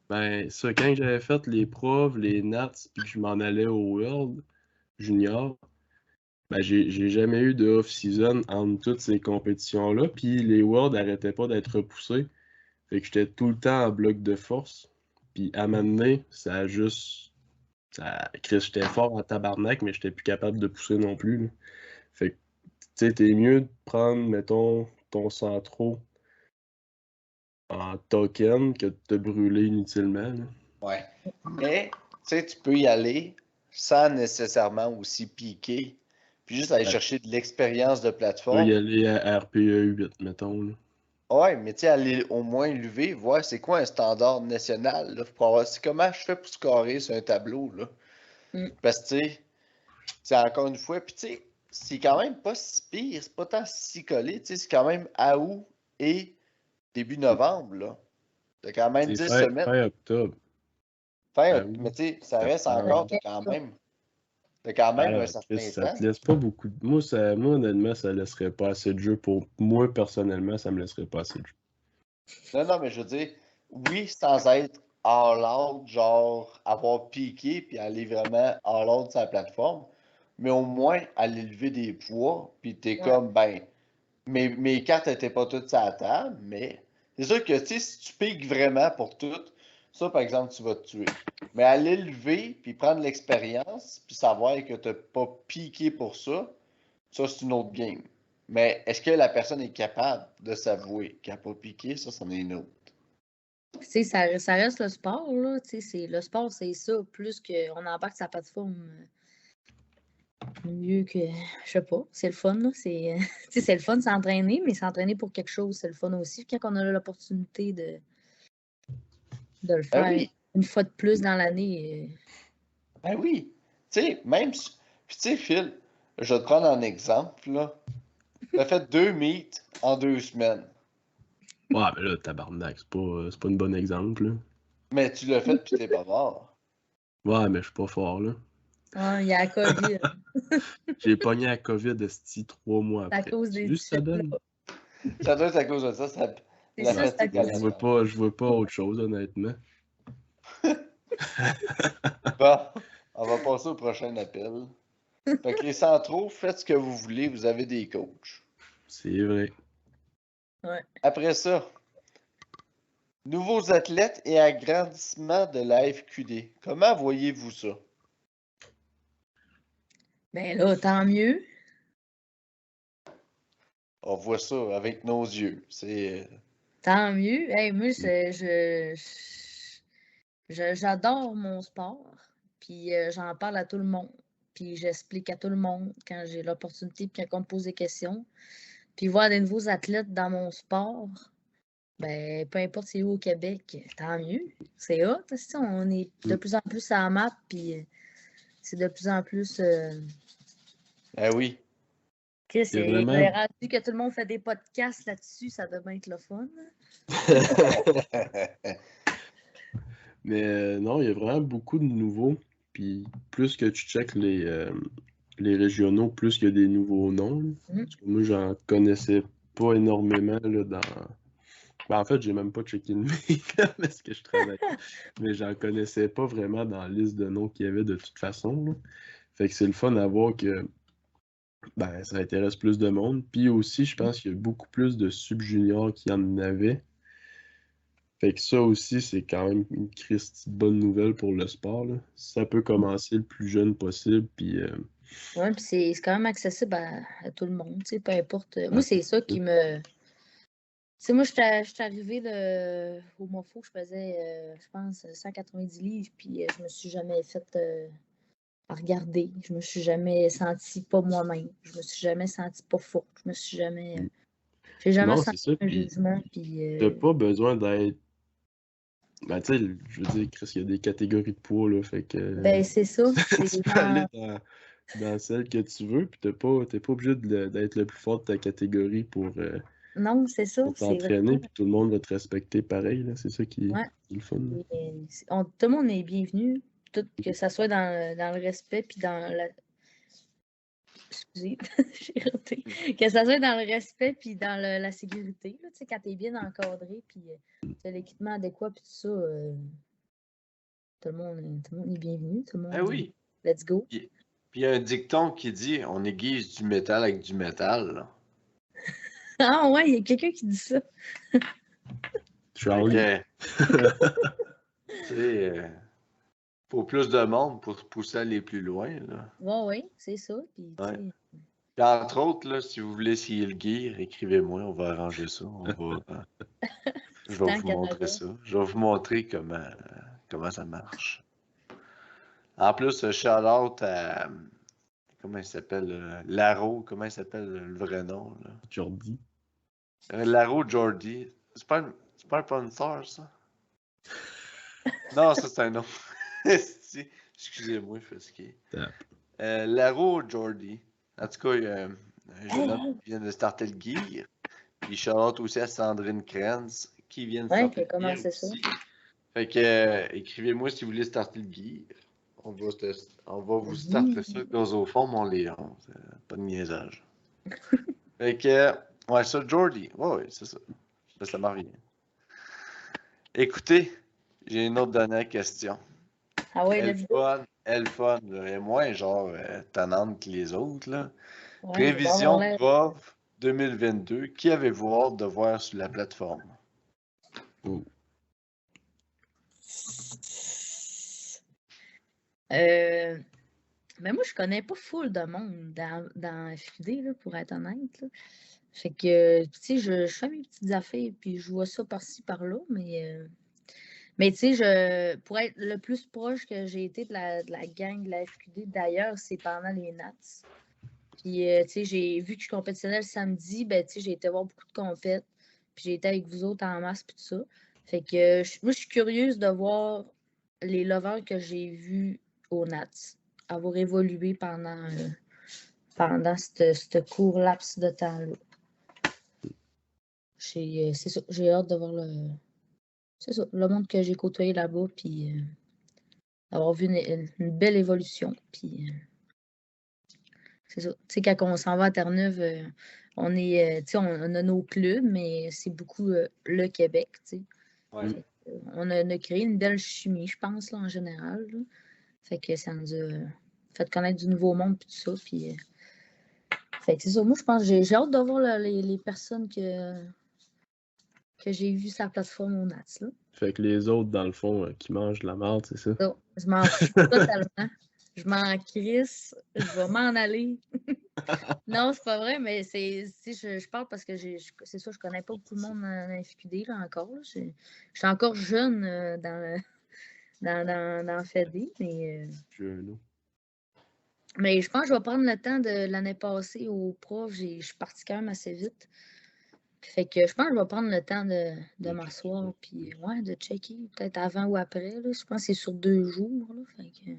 Ben, ça, quand j'avais fait les profs, les Nats, puis que je m'en allais au World Junior, ben, j'ai jamais eu de off-season entre toutes ces compétitions-là, puis les Worlds n'arrêtaient pas d'être repoussés. Fait que j'étais tout le temps en bloc de force. Puis à un moment donné, ça a juste. J'étais fort en tabarnak, mais j'étais plus capable de pousser non plus. Là. Fait que, tu sais, t'es mieux de prendre, mettons, ton centro en token que de te brûler inutilement. Là. Ouais. Mais, tu sais, tu peux y aller sans nécessairement aussi piquer, puis juste aller chercher de l'expérience de Tu peux plateforme. y aller à RPE 8, mettons. Là. Ouais, mais tu sais, aller au moins lever, voir c'est quoi un standard national, là, pour avoir, c'est comment je fais pour scorer sur un tableau, là. Parce que, tu sais, c'est encore une fois, puis tu sais, c'est quand même pas si pire, c'est pas tant si collé, tu sais, c'est quand même à août et début novembre, là. T'as quand même 10 semaines. Fin octobre. Ben oui. Mais tu sais, ça reste encore, t'as quand même un certain Ça temps. te laisse pas beaucoup de. Moi, honnêtement, ça laisserait pas assez de jeu pour. Moi, personnellement, ça me laisserait pas assez de jeu. Non, mais je veux dire, oui, sans être all out, genre avoir piqué puis aller vraiment all out sur la plateforme, mais au moins aller lever des poids, puis t'es comme, ben, mes cartes n'étaient pas toutes sur la table, mais c'est sûr que, tu sais, si tu piques vraiment pour tout, ça, par exemple, tu vas te tuer. Mais aller lever, puis prendre l'expérience, puis savoir que t'as pas piqué pour ça, c'est une autre game. Mais est-ce que la personne est capable de s'avouer qu'elle n'a pas piqué? Ça, c'en est une autre. Tu sais, ça reste le sport, là. Tu sais, le sport, c'est ça. Plus qu'on embarque sa plateforme, Mieux que, je sais pas, c'est le fun, là. C'est le fun de s'entraîner, mais s'entraîner pour quelque chose, c'est le fun aussi. Quand on a l'opportunité de le Ben faire oui, une fois de plus dans l'année. ben oui. Tu sais, même si. Puis tu sais, Phil, je vais te prendre un exemple, là. T'as fait 2 meets en 2 semaines. Ouais, mais là, tabarnak, c'est pas un bon exemple, là. Mais tu l'as fait pis t'es pas mort. Ouais, mais je suis pas fort, là. Il y a la COVID, J'ai pogné la COVID esti 3 mois à après. cause Tu des vu ce que ça t-shirts, là. donne? Ça doit être à cause de ça, C'est la ça, c'est à fatigue cause à de la ça. Je vois pas autre chose, honnêtement. Bon, on va passer au prochain appel. Fait que les centraux, faites ce que vous voulez, vous avez des coachs. C'est vrai. Ouais. Après ça, nouveaux athlètes et agrandissement de la FQD. Comment voyez-vous ça? Ben là, tant mieux. On voit ça avec nos yeux. Tant mieux. Hey, moi, j'adore mon sport. Puis j'en parle à tout le monde. Puis j'explique à tout le monde quand j'ai l'opportunité, puis quand on me pose des questions. Puis voir des nouveaux athlètes dans mon sport, ben peu importe c'est où au Québec, tant mieux. C'est hot. On est de plus en plus à la map, puis c'est de plus en plus. Ah oui. Chris, Il y a il vraiment. est rendu que tout le monde fait des podcasts là-dessus, ça devait être le fun. Mais non, il y a vraiment beaucoup de nouveaux. Puis plus que tu checkes les régionaux, plus qu'il y a des nouveaux noms, là. Mm. Parce que moi, j'en connaissais pas énormément là, dans. Ben, en fait, j'ai même pas checké le mail parce que je travaillais. Mais j'en connaissais pas vraiment dans la liste de noms qu'il y avait de toute façon, là. Fait que c'est le fun à voir que ben, ça intéresse plus de monde. Puis aussi, je pense qu'il y a beaucoup plus de sub-juniors qui en avaient. Fait que ça aussi, c'est quand même une Christie bonne nouvelle pour le sport, là. Ça peut commencer le plus jeune possible, puis Ouais, puis c'est quand même accessible à tout le monde, tu sais, peu importe. Moi, c'est ça qui me. Tu sais, moi, j'étais arrivée au MOFO, je faisais, je pense, 190 livres, puis je me suis jamais fait regarder. Je me suis jamais sentie pas moi-même. Je me suis jamais sentie pas forte. Je me suis jamais. J'ai jamais non, c'est senti ça, un puis jugement, puis. t'as pas besoin d'être. Ben, tu sais, je veux dire, Chris, il y a des catégories de poids, là, fait que Ben, c'est ça. C'est tu peux aller dans celle que tu veux, puis t'es pas obligé d'être le plus fort de ta catégorie Non, c'est ça. pour C'est t'entraîner, vraiment. puis tout le monde va te respecter pareil, là. C'est ça qui Ouais. est le fun, là. Tout le monde est bienvenu. Que ça soit dans le respect, puis dans la. Excusez, j'ai raté. Que ça soit dans le respect, puis dans la sécurité. Là, tu sais, quand tu es bien encadré, puis tu as l'équipement adéquat, puis tout ça, tout le monde est bienvenu. Tout le monde Ah oui. let's go. Puis il y a un dicton qui dit on aiguise du métal avec du métal, là. Ah ouais, il y a quelqu'un qui dit ça. Charlie. Fait que, tu sais, faut plus de monde pour pousser à aller plus loin, là. Ouais, oui, c'est ça. Puis, tu Ouais. sais, Puis entre autres, là, si vous voulez essayer le gear, écrivez-moi, on va arranger ça. Je vais Titan vous montrer Canada. ça. Je vais vous montrer comment ça marche. En plus, shout-out à, comment il s'appelle, Laro, comment il s'appelle le vrai nom, là? Jordi. Laro Jordi. C'est pas un sponsor, ça? Non, ça c'est un nom. Si, excusez-moi, je suis fatigué. Tape. Laro Jordi. En tout cas, il y a un jeune homme Hey, qui vient de starter le gear. Puis shout-out aussi à Sandrine Krenz qui vient de ouais, starter fait le gear commencer ça. aussi. Fait que écrivez-moi si vous voulez starter le gear. On va vous starter ça gaz au fond, mon Léon. Pas de niaisage. Fait que, ouais, ça, Jordi. Ouais, c'est ça. Ça m'en revient. Écoutez, j'ai une autre dernière question. Ah ouais, Elle let's go. fun, là, et moins genre tannante que les autres, là. Ouais, Prévision bon, prof 2022. Qui avez-vous hâte de voir sur la plateforme? Oh. Mais moi, je connais pas full de monde dans FID, là, pour être honnête. Là. Fait que, tu sais, je fais mes petites affaires, puis je vois ça par-ci, par-là, mais Mais tu sais, pour être le plus proche que j'ai été de la gang de la FQD, d'ailleurs, c'est pendant les Nats. Puis, tu sais, j'ai vu que je suis compétitionnelle samedi, ben, tu sais, j'ai été voir beaucoup de compètes. Puis, j'ai été avec vous autres en masse, puis tout ça. Fait que, moi, je suis curieuse de voir les lovers que j'ai vus aux Nats avoir évolué pendant ce court laps de temps-là. C'est ça, j'ai hâte de voir le monde que j'ai côtoyé là-bas, puis d'avoir vu une belle évolution. Puis, c'est ça. Tu sais, quand on s'en va à Terre-Neuve, on est, tu sais, on a nos clubs, mais c'est beaucoup le Québec, tu sais. Ouais. On a créé une belle chimie, je pense, là, en général. Là. Fait que ça nous a fait connaître du nouveau monde, puis tout ça. Puis, fait que c'est ça. Moi, je pense que j'ai hâte de voir les personnes que j'ai vues sur la plateforme au Nats, là. Fait que les autres, dans le fond, qui mangent de la merde, c'est ça? Ça, je m'en fous totalement. Je m'en crisse. Je vais m'en aller. Non, c'est pas vrai, mais je parle parce que c'est ça, je connais pas beaucoup de monde en FQD là, encore. Là. Je suis encore jeune dans le FED, mais je pense que je vais prendre le temps de l'année passée au prof. Je suis partie quand même assez vite. Fait que je pense que je vais prendre le temps de m'asseoir puis ouais, de checker, peut-être avant ou après. Là. Je pense que c'est sur 2 jours. Là, fait que...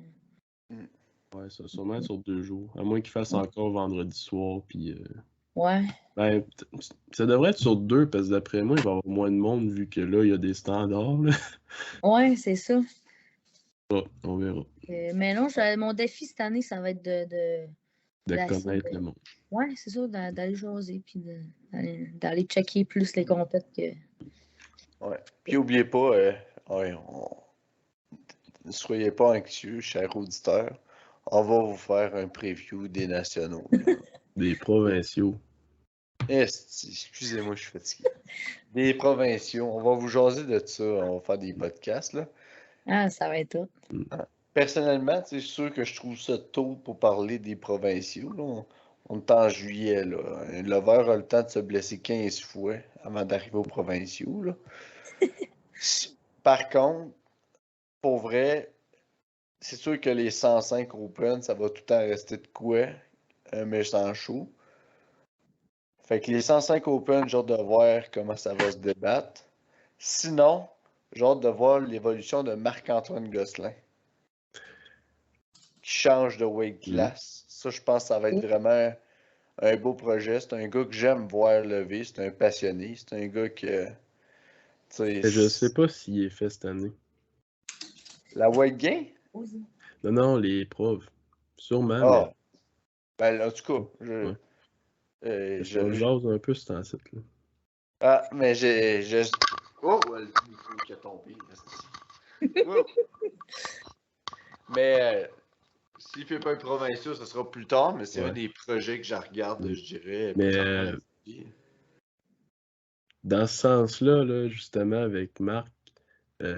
Ouais, ça sûrement sur 2 jours. À moins qu'il fasse encore vendredi soir, puis... Ouais. Ben, ça devrait être sur 2, parce que d'après moi, il va y avoir moins de monde, vu que là, il y a des standards, là. Ouais, c'est ça. Ah, on verra. Mais non, mon défi cette année, ça va être de connaître le monde. Ouais, c'est ça, d'aller jaser, puis d'aller checker plus les compètes que... Ouais. Puis n'oubliez pas, ne soyez pas anxieux, chers auditeurs. On va vous faire un preview des nationaux. Des provinciaux. Excusez-moi, je suis fatigué. Des provinciaux. On va vous jaser de ça. On va faire des podcasts, là. Ah, ça va être tout. Personnellement, c'est sûr que je trouve ça tôt pour parler des provinciaux. Là. On est en juillet. Là. Un lover a le temps de se blesser 15 fois avant d'arriver aux provinciaux. Là. Par contre, pour vrai, c'est sûr que les 105 Open, ça va tout le temps rester de quoi? Un méchant show. Fait que les 105 Open, j'ai hâte de voir comment ça va se débattre. Sinon, j'ai hâte de voir l'évolution de Marc-Antoine Gosselin. Qui change de weight class. Ça, je pense que ça va être vraiment un beau projet. C'est un gars que j'aime voir lever. C'est un passionné. C'est un gars que. Je sais pas s'il est fait cette année. La weight gain? Non, les profs. Sûrement, Ah. Ben, en tout cas, ouais. je jase un peu sur site là. Ah, mais j'ai. Oh, le micro qui a tombé. Oh. Mais s'il fait pas un provincial, ce sera plus tard, mais c'est un des projets que je regarde, je dirais. Mais dans ce sens-là, là, justement, avec Marc,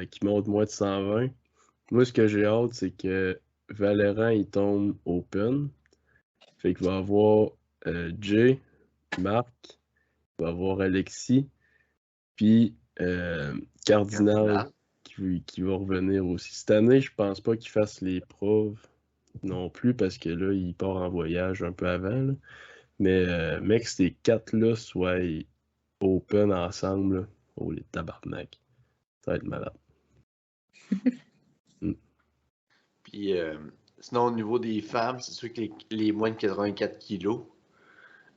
qui monte moins de 120, moi, ce que j'ai hâte, c'est que Valérant, il tombe open. Fait qu'il va avoir Jay, Marc, il va avoir Alexis, puis Cardinal qui va revenir aussi. Cette année, je pense pas qu'il fasse les preuves non plus, parce que là, il part en voyage un peu avant. Là. Mais mec, ces 4-là soient open ensemble, là. Oh, les tabarnak. Ça va être malade. Puis, sinon, au niveau des femmes, c'est sûr que les moins de 84 kilos,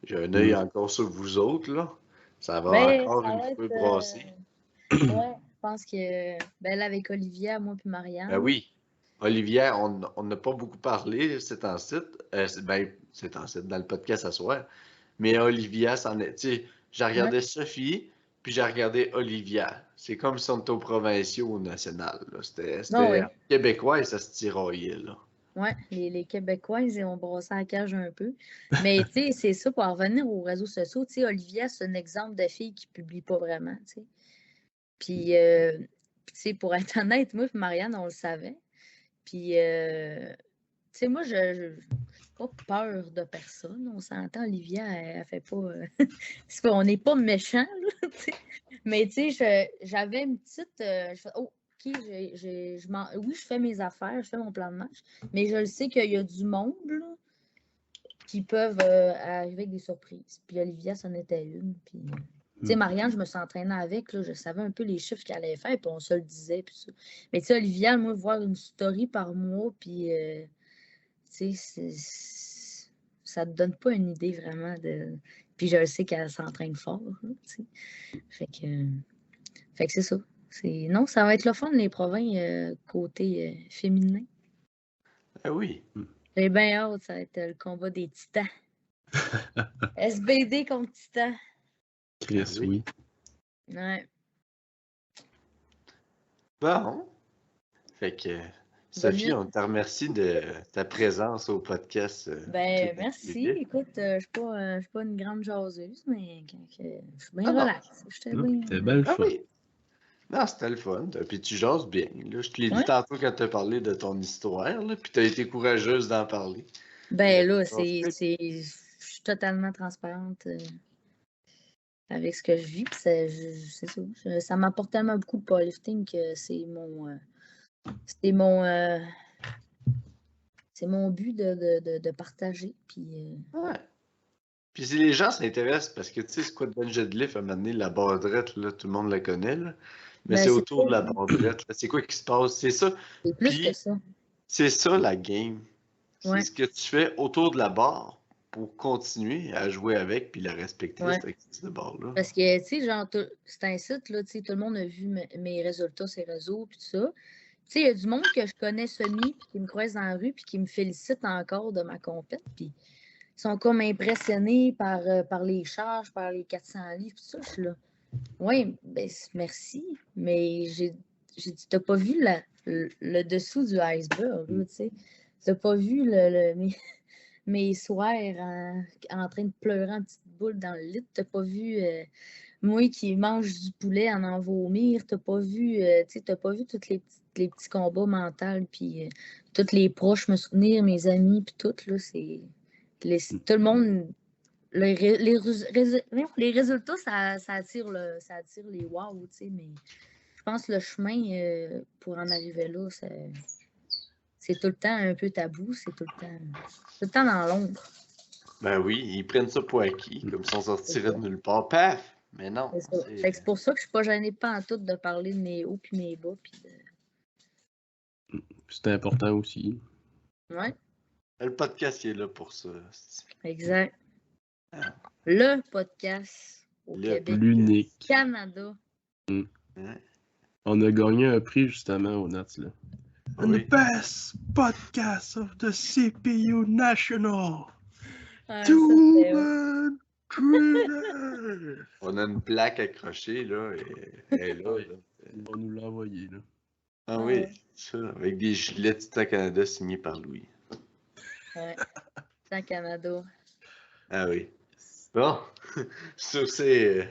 j'ai un œil encore sur vous autres, là. Ça va encore une fois brasser. Ouais, je pense que là, avec Olivia, moi puis Marianne. Ben oui. Olivia, on n'a pas beaucoup parlé, c'est en site. C'est en site, dans le podcast à soir. Mais Olivia, c'en est. Tu sais, j'ai regardé Sophie, puis j'ai regardé Olivia. C'est comme si on était au provinciaux ou au national. C'était québécois et ça se tiraillait, là. Ouais, les Québécois, ils ont brassé la cage un peu. Mais tu sais, c'est ça, pour en revenir aux réseaux sociaux, tu sais, Olivia, c'est un exemple de fille qui publie pas vraiment, tu sais. Puis, tu sais, pour être honnête, moi et Marianne, on le savait. Puis, tu sais, moi, je n'ai pas peur de personne. On s'entend, Olivia, elle fait pas... on n'est pas méchants, là, tu sais. Mais, tu sais, j'avais une petite... je fais, oh, oui, je fais mes affaires, je fais mon plan de match, mais je le sais qu'il y a du monde là, qui peuvent arriver avec des surprises. Puis Olivia, c'en était une. Puis, tu sais, Marianne, je me suis entraînée avec, là, je savais un peu les chiffres qu'elle allait faire, puis on se le disait. Puis ça. Mais tu sais, Olivia, moi, voir une story par mois, puis tu sais, ça te donne pas une idée vraiment de. Puis je le sais qu'elle s'entraîne fort, là, tu sais. Fait que c'est ça. Non, ça va être le fun, les provinces côté féminin. Ah oui. J'ai bien hâte, ça va être le combat des titans. SBD contre Titan. Chris, oui. Ouais. Bon. Fait que, Sophie, on te remercie de ta présence au podcast. Ben, merci. Écoute, je suis pas une grande jaseuse, mais je suis bien relax. C'était belle Ah fun. oui. Non, c'était le fun. Puis tu jases bien. Là, je te l'ai dit tantôt quand tu as parlé de ton histoire, là, puis tu as été courageuse d'en parler. Ben là, je suis totalement transparente avec ce que je vis. C'est ça. Ça m'apporte tellement beaucoup de powerlifting que c'est mon but de partager. Puis, Ouais. Puis si les gens s'intéressent, parce que tu sais, Squat Bench Deadlift, à un moment donné, la barre droite, là, tout le monde la connaît, là. Mais ben, c'est autour de la barre droite. C'est quoi qui se passe? C'est ça. C'est plus que ça. C'est ça la game. Ouais. C'est ce que tu fais autour de la barre pour continuer à jouer avec puis la respecter, cette barre-là. Parce que, tu sais, genre, c'est un site, là, tu sais, tout le monde a vu mes résultats sur les réseaux, puis tout ça. Tu sais, il y a du monde que je connais semi, puis qui me croise dans la rue, puis qui me félicite encore de ma compète, puis ils sont comme impressionnés par les charges, par les 400 livres, tout ça. Je suis là. Oui, ben, merci, mais j'ai dit, t'as pas vu le dessous du iceberg, là, tu sais. T'as pas vu mes soirs en train de pleurer en petite boule dans le lit. T'as pas vu moi qui mange du poulet en vomir. T'as pas vu, t'as pas vu tous les petits combats mentaux, puis tous les proches me soutenir, mes amis, puis tout, là, c'est... Tout le monde... Les résultats, ça attire les wow, tu sais, mais je pense que le chemin pour en arriver là, c'est tout le temps un peu tabou, c'est tout le temps dans l'ombre. Ben oui, ils prennent ça pour acquis, comme si on sortirait de nulle part. Paf! Mais non. C'est pour ça que je suis pas gênée pas en tout de parler de mes hauts puis mes bas. C'est important aussi. Ouais. Le podcast, il est là pour ça. Exact. Le podcast au Québec. L'unique. Canada. On a gagné un prix justement au Nats, là. Oui. The best podcast of the CPU National. On a une plaque accrochée, là, et elle est là. Ils vont nous l'envoyer, là. Ah oui, ça, avec des gilets Titan Canada signés par Louis. Ouais, Titan Canada. Ah oui. Bon, sur ces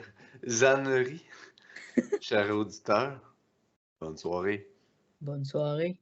âneries, chers auditeurs, bonne soirée. Bonne soirée.